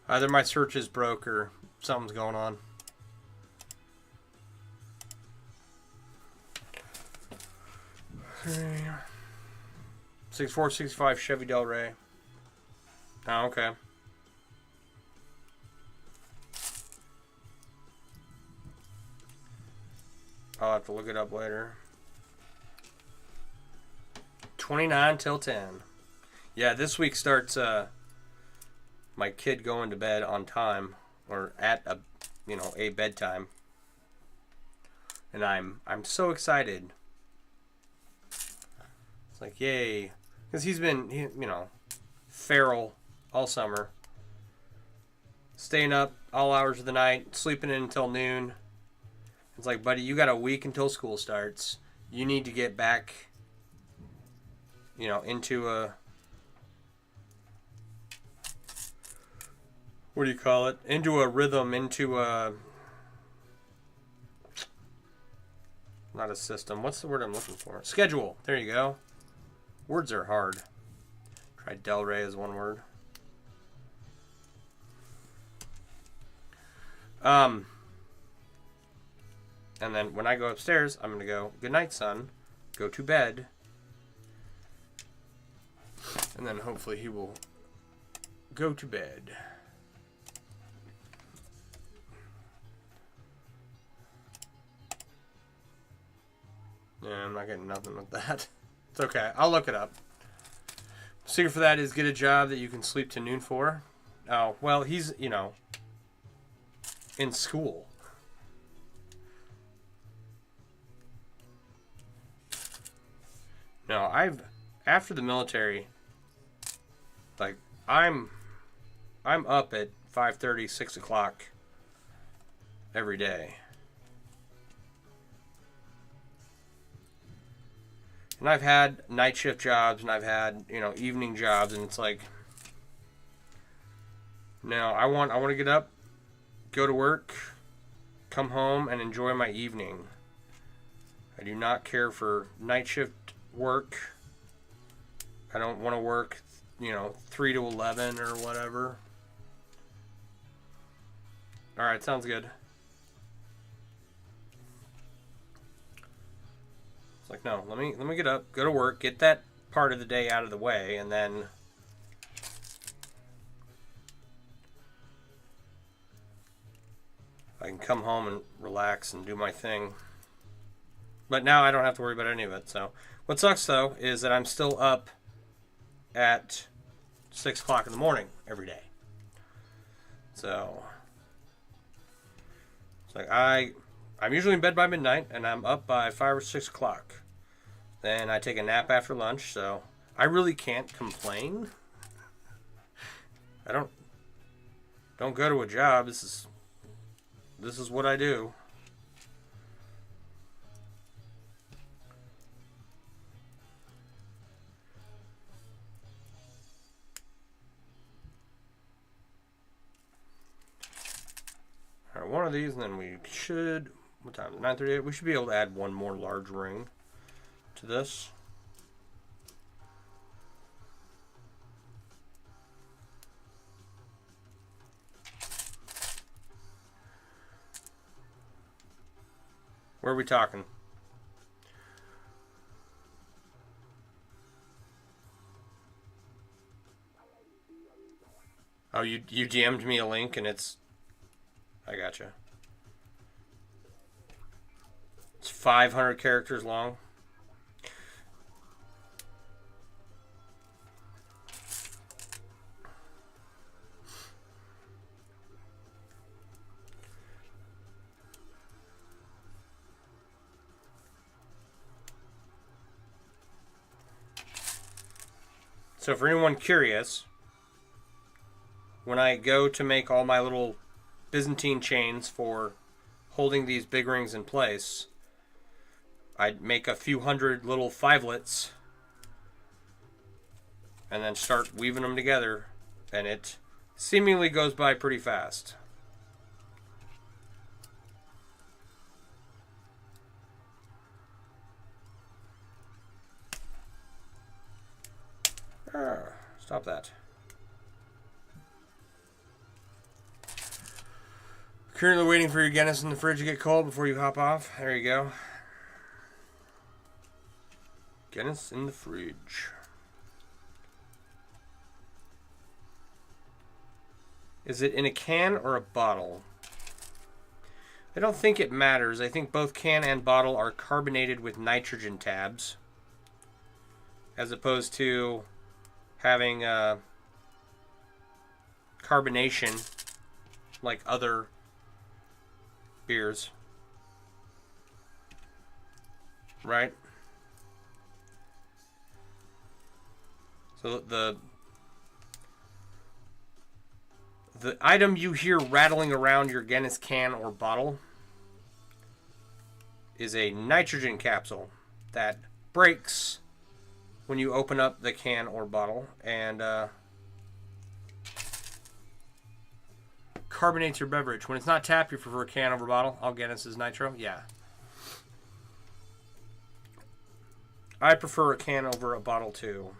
Speaker 1: Either my search is broke or something's going on. Okay. 64, 65 Chevy Del Rey. Oh, okay. I'll have to look it up later. 29 till 10. Yeah, this week starts my kid going to bed on time, or at a bedtime. And I'm so excited. It's like, yay. Because he's been, feral all summer. Staying up all hours of the night, sleeping in until noon. It's like, buddy, you got a week until school starts. You need to get back, into a... What do you call it? Into a rhythm, into a... Not a system. What's the word I'm looking for? Schedule. There you go. Words are hard. Try Del Rey as one word. And then when I go upstairs, I'm going to go, good night, son. Go to bed. And then hopefully he will go to bed. Yeah, I'm not getting nothing with that. It's okay. I'll look it up. Secret for that is get a job that you can sleep to noon for. Oh, well, he's, in school. No, after the military, like, I'm up at 5:30, 6 o'clock every day. And I've had night shift jobs, and I've had, evening jobs, and it's like, no, I want to get up, go to work, come home, and enjoy my evening. I do not care for night shift work. I don't want to work, 3 to 11 or whatever. All right, sounds good. It's like, no, let me get up, go to work, get that part of the day out of the way, and then I can come home and relax and do my thing. But now I don't have to worry about any of it. So what sucks though is that I'm still up at 6 o'clock in the morning every day. So it's like I'm usually in bed by midnight and I'm up by 5 or 6 o'clock. Then I take a nap after lunch, so I really can't complain. I don't go to a job. This is what I do. All right, one of these, and then we should, what time is it? 9:38. We should be able to add one more large ring to this. Where are we talking? Oh, you DM'd me a link and it's... I gotcha. It's 500 characters long. So for anyone curious, when I go to make all my little Byzantine chains for holding these big rings in place, I'd make a few hundred little fivelets and then start weaving them together, and it seemingly goes by pretty fast. Stop that. Currently waiting for your Guinness in the fridge to get cold before you hop off. There you go. Guinness in the fridge. Is it in a can or a bottle? I don't think it matters. I think both can and bottle are carbonated with nitrogen tabs, as opposed to having carbonation like other beers, right? So the item you hear rattling around your Guinness can or bottle is a nitrogen capsule that breaks when you open up the can or bottle and carbonates your beverage. When it's not tap, you prefer a can over bottle. All Guinness is nitro. Yeah. I prefer a can over a bottle too.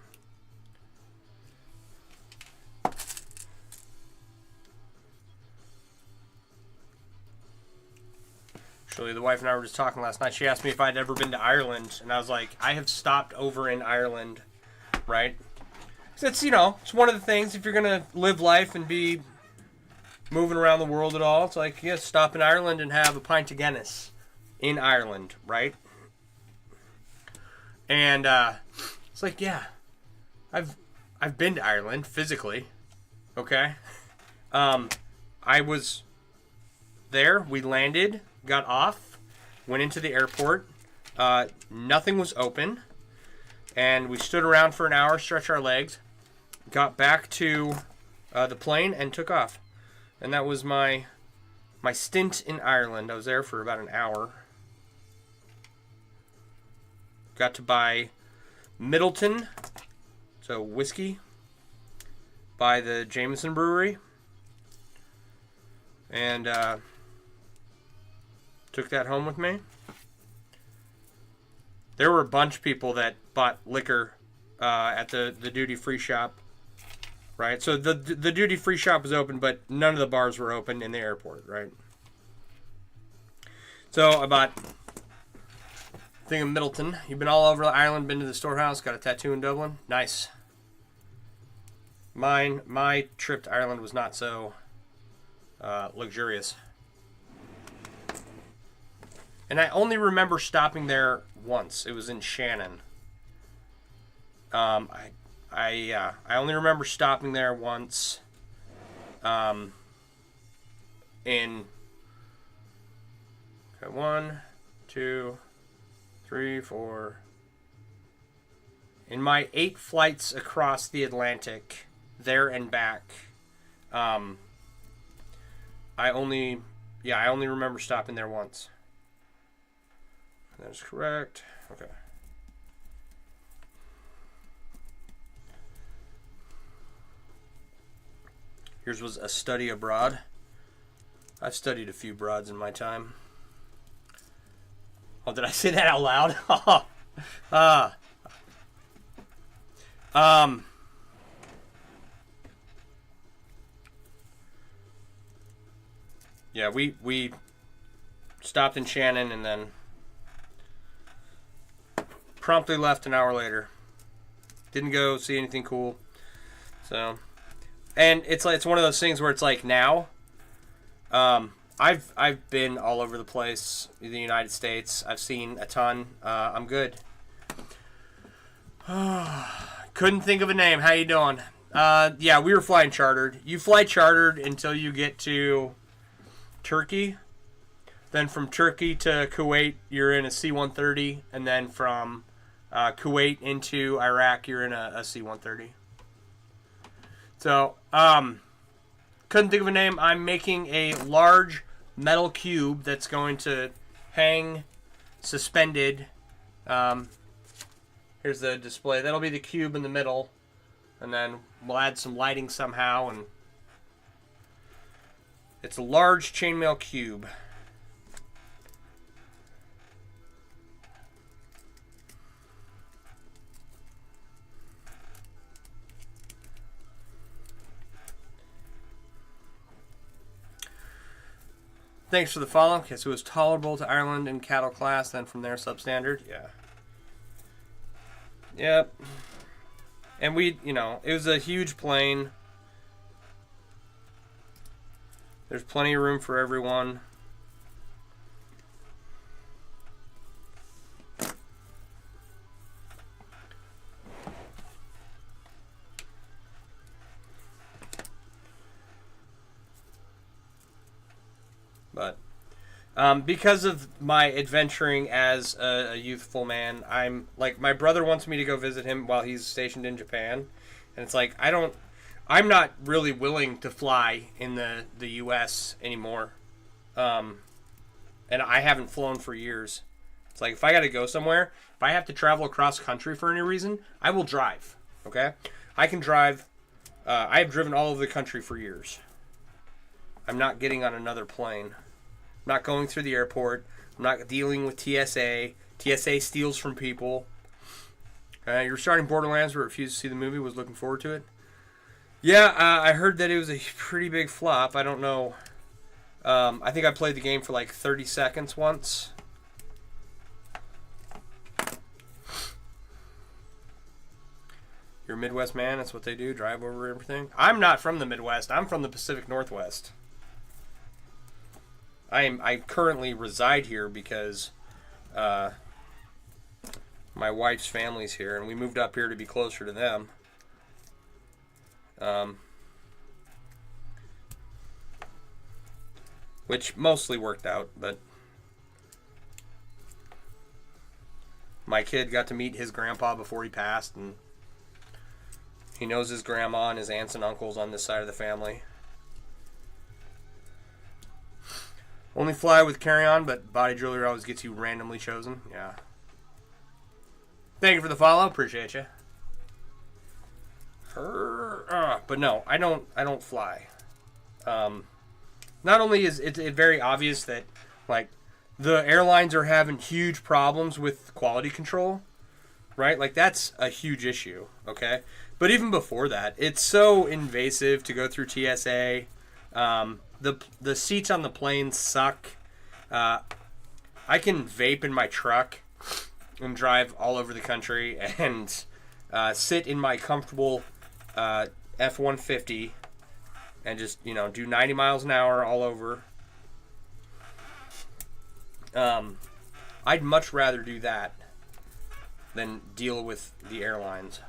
Speaker 1: Actually, the wife and I were just talking last night. She asked me if I'd ever been to Ireland, and I was like, I have stopped over in Ireland, right? So it's, you know, it's one of the things, if you're going to live life and be moving around the world at all, it's like, yeah, stop in Ireland and have a pint of Guinness in Ireland, right? And it's like, yeah, I've been to Ireland physically, okay? I was there. We landed, got off, went into the airport. Nothing was open, and we stood around for an hour, stretched our legs, got back to the plane, and took off. And that was my stint in Ireland. I was there for about an hour. Got to buy Middleton, so whiskey, by the Jameson Brewery, and took that home with me. There were a bunch of people that bought liquor at the duty-free shop, right? So the duty-free shop was open, but none of the bars were open in the airport, right? So I bought Thing of Middleton. You've been all over Ireland, been to the storehouse, got a tattoo in Dublin. Nice. My trip to Ireland was not so luxurious. And I only remember stopping there once. It was in Shannon. I only remember stopping there once. In 1, 2, 3, 4. In my 8 flights across the Atlantic, there and back, I only remember stopping there once. That is correct. Okay. Yours was a study abroad. I've studied a few broads in my time. Oh, did I say that out loud? Yeah, we stopped in Shannon and then promptly left an hour later. Didn't go see anything cool. So, and it's one of those things where it's like now, I've been all over the place in the United States. I've seen a ton. I'm good. Couldn't think of a name. How you doing? Yeah, we were flying chartered. You fly chartered until you get to Turkey. Then from Turkey to Kuwait, you're in a C-130. And then from Kuwait into Iraq, you're in a C-130. So, couldn't think of a name. I'm making a large metal cube that's going to hang suspended. Here's the display. That'll be the cube in the middle. And then we'll add some lighting somehow. And it's a large chainmail cube. Thanks for the follow. Okay, so it was tolerable to Ireland in cattle class, then from there substandard. Yeah. Yep. And it was a huge plane. There's plenty of room for everyone. But because of my adventuring as a youthful man, I'm like, my brother wants me to go visit him while he's stationed in Japan, and it's like I'm not really willing to fly in the U.S. anymore, and I haven't flown for years. It's like if I got to go somewhere, if I have to travel across country for any reason, I will drive. Okay, I can drive. I have driven all over the country for years. I'm not getting on another plane. I'm not going through the airport. I'm not dealing with TSA. TSA steals from people. You're starting Borderlands, but refused to see the movie. Was looking forward to it. Yeah, I heard that it was a pretty big flop. I don't know. I think I played the game for like 30 seconds once. You're a Midwest man. That's what they do. Drive over everything. I'm not from the Midwest. I'm from the Pacific Northwest. I currently reside here because my wife's family's here, and we moved up here to be closer to them. Which mostly worked out, but my kid got to meet his grandpa before he passed, and he knows his grandma and his aunts and uncles on this side of the family. Only fly with carry-on, but body jewelry always gets you randomly chosen. Yeah. Thank you for the follow. Appreciate you. But no, I don't fly. Not only is it very obvious that like the airlines are having huge problems with quality control, right? Like that's a huge issue. Okay, but even before that, it's so invasive to go through TSA. The seats on the plane suck. I can vape in my truck, and drive all over the country and sit in my comfortable F-150 and just, you know, do 90 miles an hour all over. I'd much rather do that than deal with the airlines.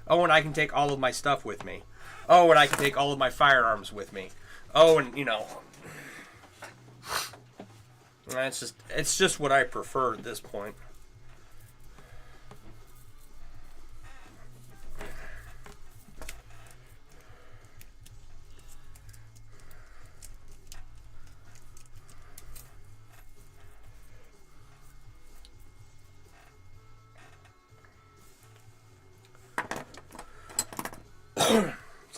Speaker 1: Oh, and I can take all of my stuff with me. Oh, and I can take all of my firearms with me. Oh, and, you know, it's just what I prefer at this point.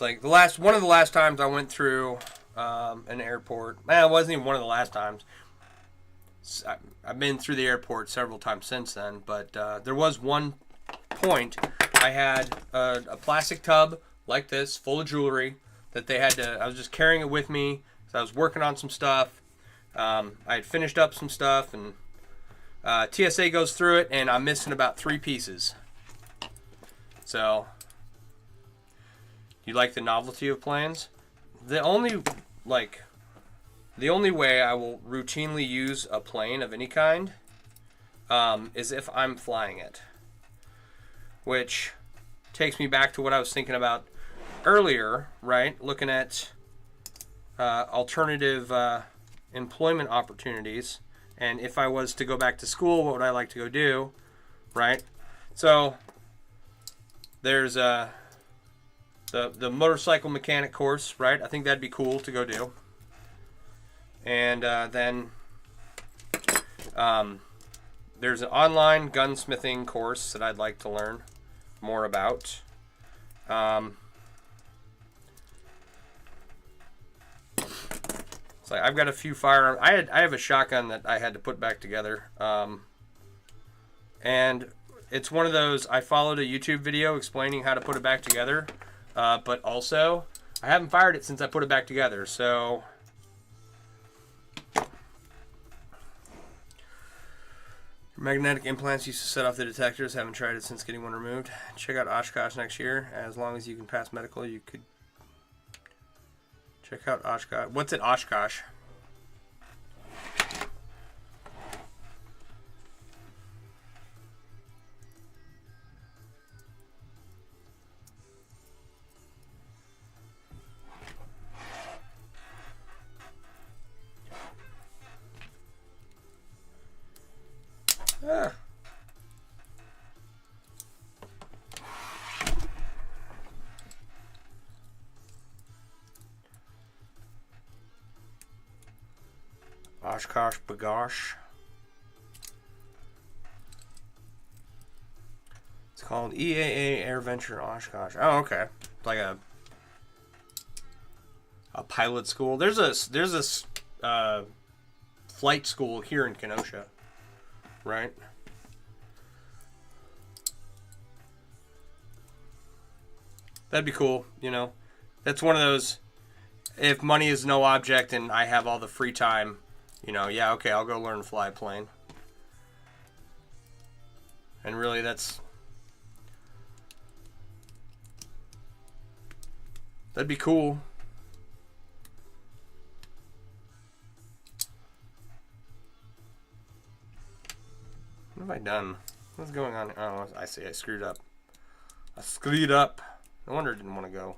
Speaker 1: It's like one of the last times I went through an airport. Man, it wasn't even one of the last times. I've been through the airport several times since then, but there was one point I had a plastic tub like this full of jewelry that they had to. I was just carrying it with me because I was working on some stuff. I had finished up some stuff, and TSA goes through it, and I'm missing about 3 pieces. So. You like the novelty of planes? The only way I will routinely use a plane of any kind is if I'm flying it. Which takes me back to what I was thinking about earlier, right? Looking at alternative employment opportunities. And if I was to go back to school, what would I like to go do, right? So there's the motorcycle mechanic course, right? I think that'd be cool to go do. And then there's an online gunsmithing course that I'd like to learn more about. It's like I've got a few firearms. I have a shotgun that I had to put back together. And it's one of those, I followed a YouTube video explaining how to put it back together. But also, I haven't fired it since I put it back together, so. Magnetic implants used to set off the detectors. Haven't tried it since getting one removed. Check out Oshkosh next year. As long as you can pass medical, you could check out Oshkosh. What's at Oshkosh? Oshkosh Bagosh. It's called EAA Air Venture Oshkosh. Oh, okay. It's like a pilot school. There's a flight school here in Kenosha, right? That'd be cool, you know. That's one of those, if money is no object and I have all the free time, you know, yeah, okay, I'll go learn to fly a plane. And really, that'd be cool. What have I done? What's going on? Oh, I see, I screwed up. No wonder it didn't want to go.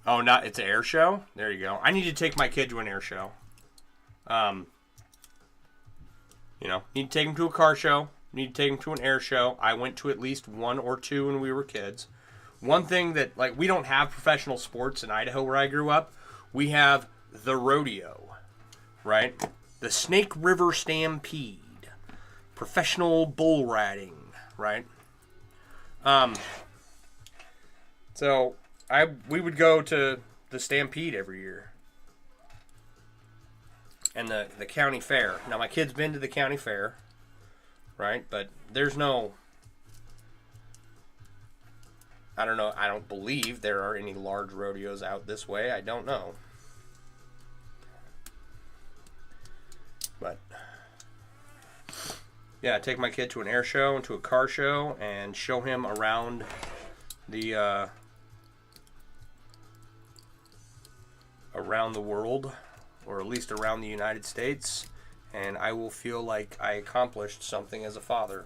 Speaker 1: Oh, it's an air show? There you go. I need to take my kid to an air show. You know, need to take him to a car show. Need to take him to an air show. I went to at least 1 or 2 when we were kids. One thing that, like, we don't have professional sports in Idaho where I grew up. We have the rodeo, right? The Snake River Stampede. Professional bull riding, right? So we would go to the Stampede every year. And the county fair. Now my kid's been to the county fair, right? But there's no, I don't know, I don't believe there are any large rodeos out this way. I don't know. Yeah, take my kid to an air show and to a car show and show him around the world, or at least around the United States, and I will feel like I accomplished something as a father,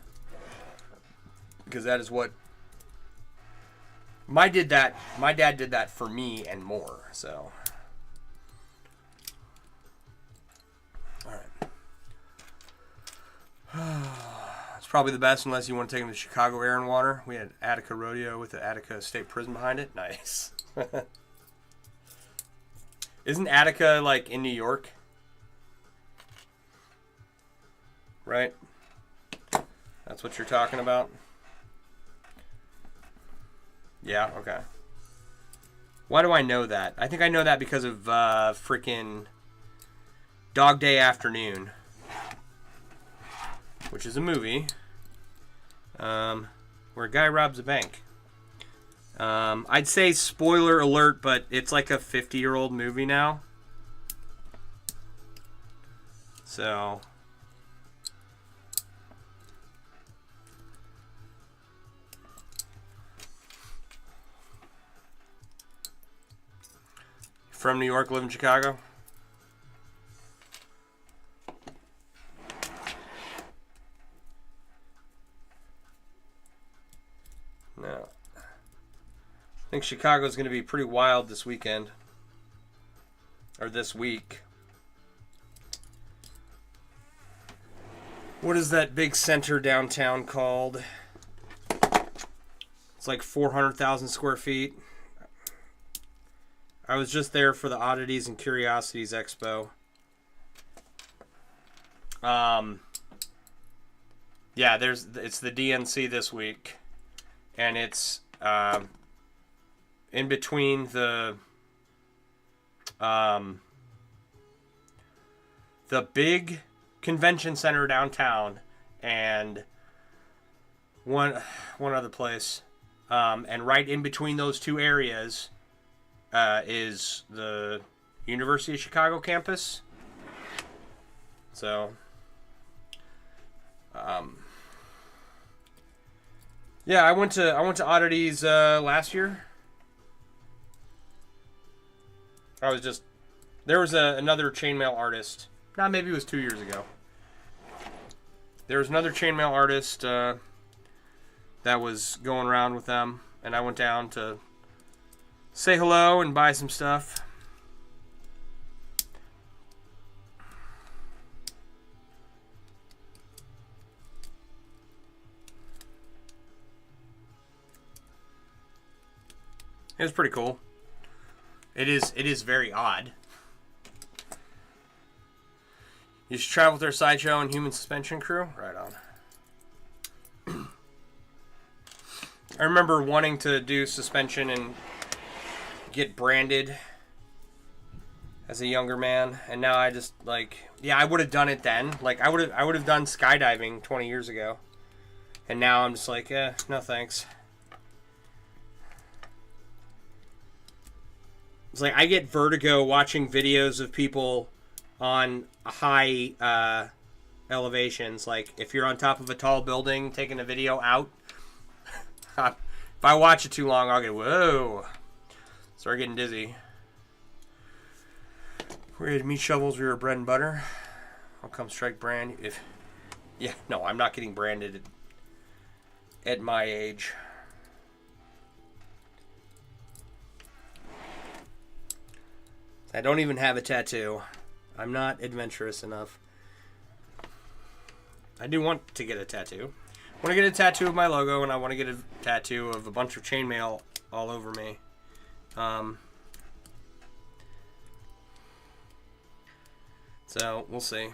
Speaker 1: because that is what my dad did that for me and more. So, all right. It's probably the best unless you want to take him to Chicago Air and Water. We had Attica Rodeo with the Attica State Prison behind it. Nice. Isn't Attica like in New York? Right? That's what you're talking about? Yeah, okay. Why do I know that? I think I know that because of freaking Dog Day Afternoon, which is a movie where a guy robs a bank. I'd say spoiler alert, but it's like a 50-year-old movie now. So, from New York, live in Chicago? No. I think Chicago's going to be pretty wild this weekend. Or this week. What is that big center downtown called? It's like 400,000 square feet. I was just there for the Oddities and Curiosities Expo. Yeah, it's the DNC this week. And it's in between the big convention center downtown and one other place, and right in between those two areas is the University of Chicago campus. So, yeah, I went to Oddities last year. There was another chainmail artist. Maybe it was 2 years ago. There was another chainmail artist that was going around with them, and I went down to say hello and buy some stuff. It was pretty cool. It is very odd. You should travel with their sideshow and human suspension crew? Right on. I remember wanting to do suspension and get branded as a younger man, and now I just I would have done it then. I would have done skydiving 20 years ago. And now I'm just like, no thanks. It's like I get vertigo watching videos of people on high elevations. Like if you're on top of a tall building taking a video out, if I watch it too long, I'll get whoa. Start getting dizzy. We had meat shovels. We were bread and butter. I'll come strike brand. No, I'm not getting branded at my age. I don't even have a tattoo. I'm not adventurous enough. I do want to get a tattoo. I want to get a tattoo of my logo, and I want to get a tattoo of a bunch of chainmail all over me. So, we'll see.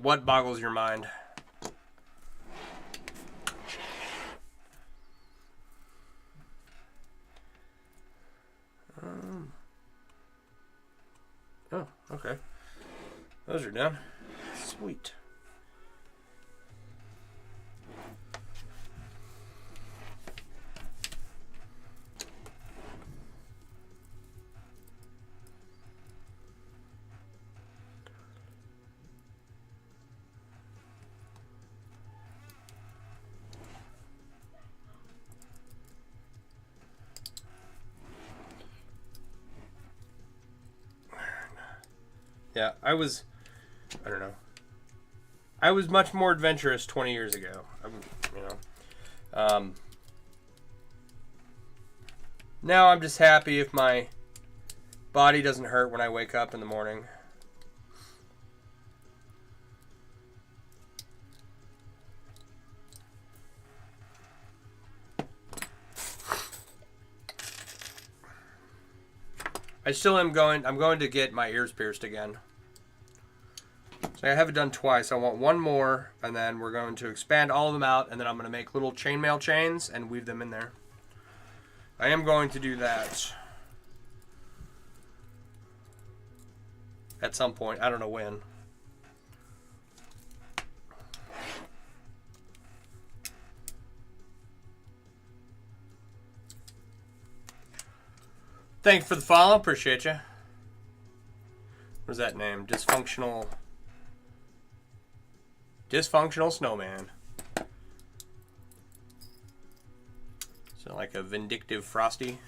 Speaker 1: What boggles your mind? Okay. Those are done. Sweet. Yeah, I don't know. I was much more adventurous 20 years ago. Now I'm just happy if my body doesn't hurt when I wake up in the morning. I'm going to get my ears pierced again. So I have it done twice. I want one more, and then we're going to expand all of them out, and then I'm going to make little chainmail chains and weave them in there. I am going to do that at some point. I don't know when. Thanks for the follow. Appreciate you. What's that name? Dysfunctional Snowman. So like a vindictive Frosty.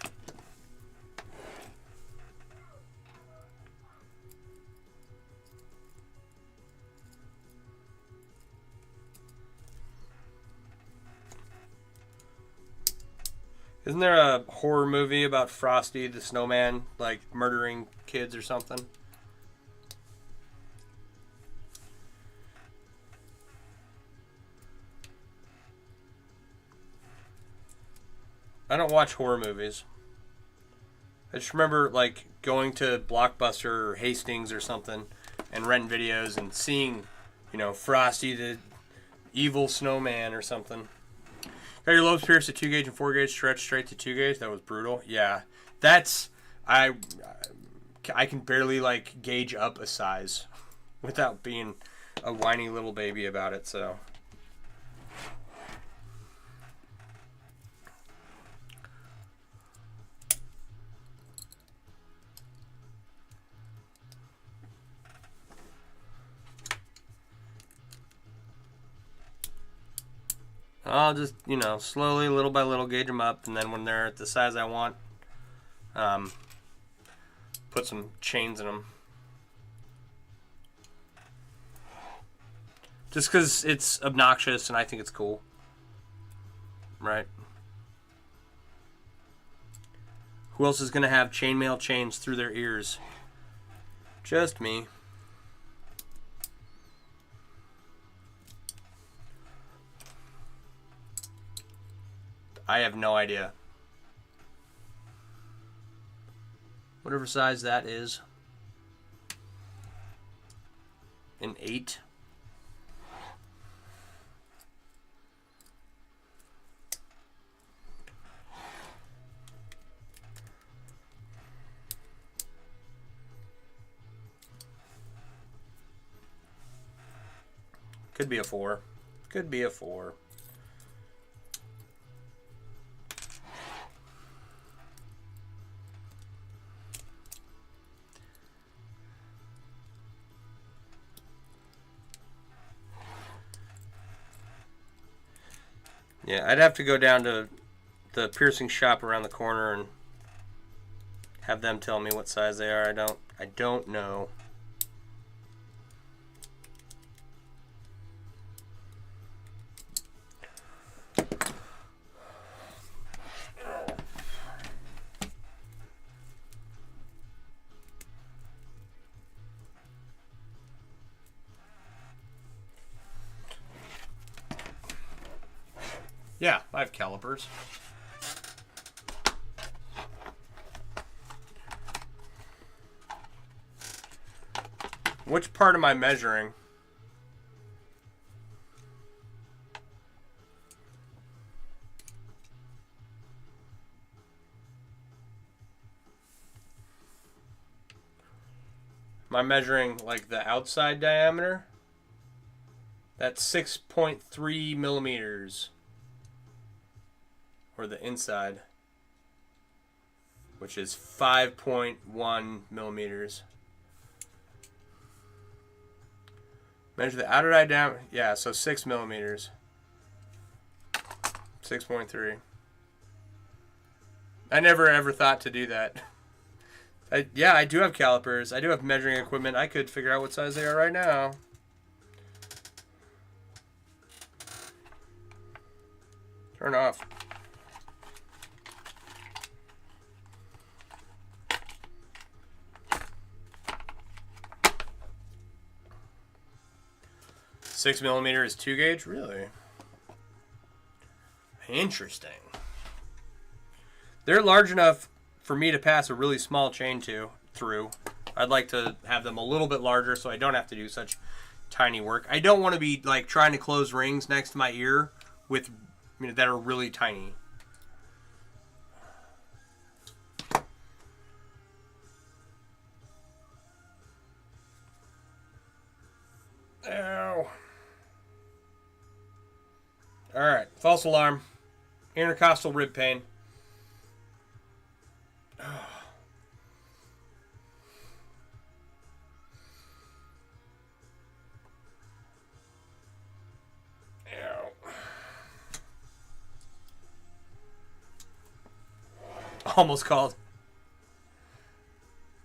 Speaker 1: Isn't there a horror movie about Frosty the Snowman, like murdering kids or something? I don't watch horror movies. I just remember like going to Blockbuster or Hastings or something and renting videos and seeing, Frosty the evil snowman or something. Got your lobes pierced at 2 gauge and 4 gauge, stretched straight to 2 gauge. That was brutal. Yeah, I can barely like gauge up a size without being a whiny little baby about it. So. I'll just, slowly, little by little, gauge them up, and then when they're at the size I want, put some chains in them. Just because it's obnoxious and I think it's cool. Right? Who else is going to have chainmail chains through their ears? Just me. I have no idea. Whatever size that is. An 8. Could be a 4. Could be a 4. Yeah, I'd have to go down to the piercing shop around the corner and have them tell me what size they are. I don't know. Yeah, I have calipers. Which part am I measuring? Am Am I measuring like the outside diameter? That's 6.3 millimeters. Or the inside, which is 5.1 millimeters. Measure the outer eye diameter. Yeah, so 6 millimeters. 6.3. I never ever thought to do that. Yeah, I do have calipers. I do have measuring equipment. I could figure out what size they are right now. Turn off. Six millimeter is 2 gauge? Really? Interesting. They're large enough for me to pass a really small chain through. I'd like to have them a little bit larger so I don't have to do such tiny work. I don't want to be like trying to close rings next to my ear with that are really tiny. Ow. Alright, false alarm. Intercostal rib pain. Almost called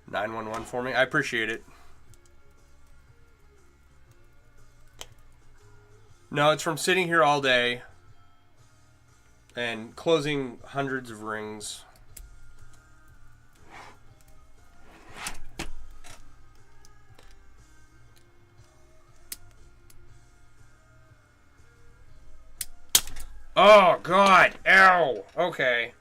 Speaker 1: 911 for me. I appreciate it. No, it's from sitting here all day and closing hundreds of rings. Oh, God. Ow. Okay.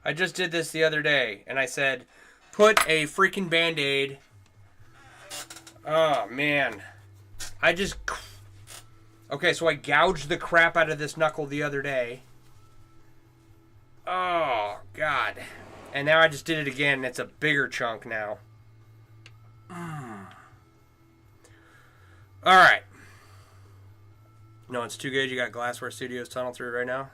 Speaker 1: I just did this the other day, and I said, put a freaking Band-Aid. Oh, man. Okay, so I gouged the crap out of this knuckle the other day. Oh, God. And now I just did it again, and it's a bigger chunk now. Alright. No, it's 2 gauge. You got Glassware Studios tunnel through it right now.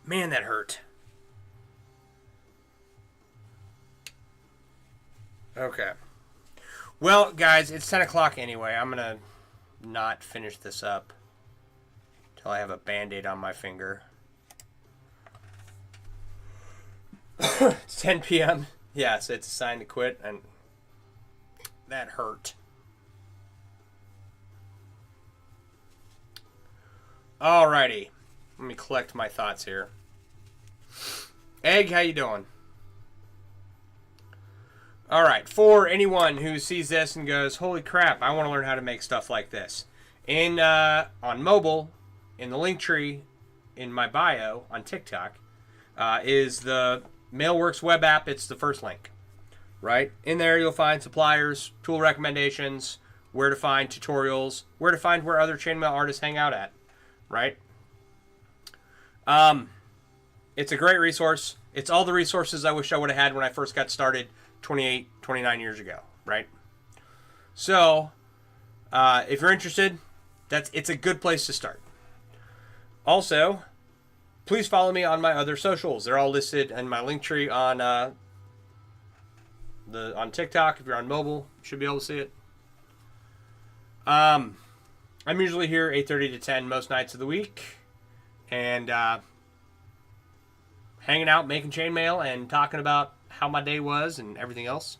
Speaker 1: Man, that hurt. Okay. Well, guys, it's 10 o'clock anyway. I'm going to not finish this up until I have a Band-Aid on my finger. It's 10 p.m. Yeah, so it's a sign to quit, and that hurt. Alrighty. Let me collect my thoughts here. Egg, how you doing? Alright, for anyone who sees this and goes, holy crap, I want to learn how to make stuff like this. On mobile, in the link tree, in my bio, on TikTok, is the Mailworks web app. It's the first link. Right? In there you'll find suppliers, tool recommendations, where to find tutorials, where to find where other chainmail artists hang out at. Right? It's a great resource. It's all the resources I wish I would have had when I first got started 28, 29 years ago, right? So, if you're interested, it's a good place to start. Also, please follow me on my other socials. They're all listed in my link tree on TikTok. If you're on mobile, you should be able to see it. I'm usually here 8:30 to 10 most nights of the week. And hanging out, making chainmail, and talking about how my day was and everything else.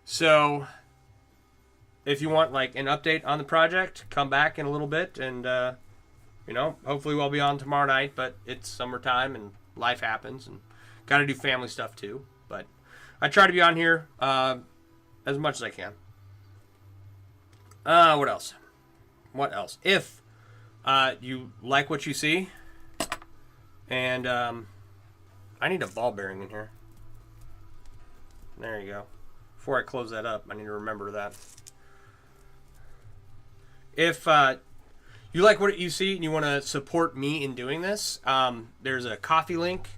Speaker 1: So, if you want like an update on the project, come back in a little bit, and hopefully we'll be on tomorrow night. But it's summertime and life happens, and got to do family stuff too. But I try to be on here as much as I can. What else? If you like what you see, and I need a ball bearing in here. There you go. Before I close that up, I need to remember that. If you like what you see and you want to support me in doing this, there's a coffee link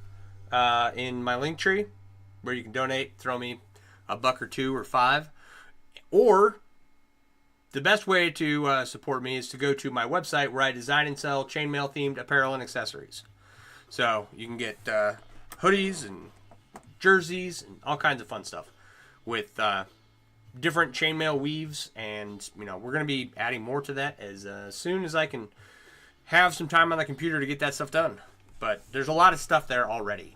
Speaker 1: in my link tree where you can donate, throw me a buck or $2 or $5. Or the best way to support me is to go to my website where I design and sell chainmail themed apparel and accessories. So you can get hoodies and jerseys and all kinds of fun stuff with different chainmail weaves, and we're going to be adding more to that as soon as I can have some time on the computer to get that stuff done. But there's a lot of stuff there already.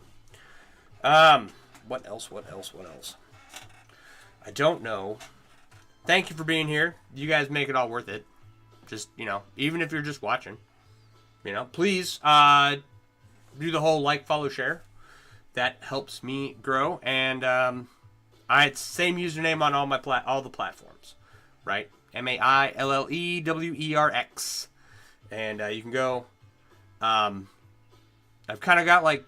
Speaker 1: What else? I don't know. Thank you for being here. You guys make it all worth it. Just, even if you're just watching, please do the whole like, follow, share. That helps me grow. And it's same username on all the platforms, right? MAILLEWERX. And you can go. I've kind of got like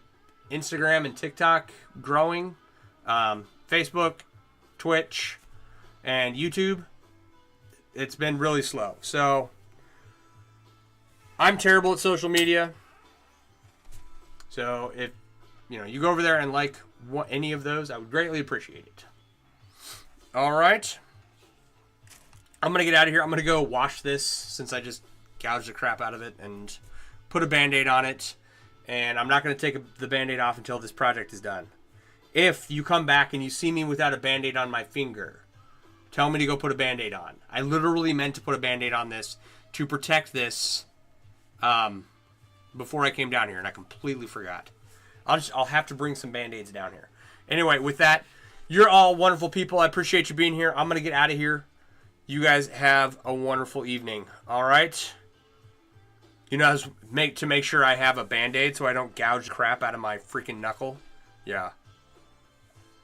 Speaker 1: Instagram and TikTok growing. Facebook, Twitch, and YouTube. It's been really slow. So I'm terrible at social media. So if you go over there and like any of those, I would greatly appreciate it. All right. I'm going to get out of here. I'm going to go wash this since I just gouged the crap out of it and put a Band-Aid on it. And I'm not going to take the Band-Aid off until this project is done. If you come back and you see me without a Band-Aid on my finger, tell me to go put a Band-Aid on. I literally meant to put a Band-Aid on this to protect this before I came down here, and I completely forgot. I'll have to bring some Band-Aids down here. Anyway, with that, you're all wonderful people. I appreciate you being here. I'm going to get out of here. You guys have a wonderful evening. All right? To make sure I have a Band-Aid so I don't gouge crap out of my freaking knuckle. Yeah.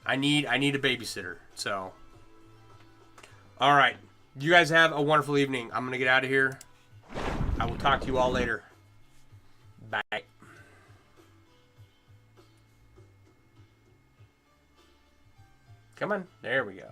Speaker 1: I need a babysitter. So, all right. You guys have a wonderful evening. I'm going to get out of here. I will talk to you all later. Bye. Come on. There we go.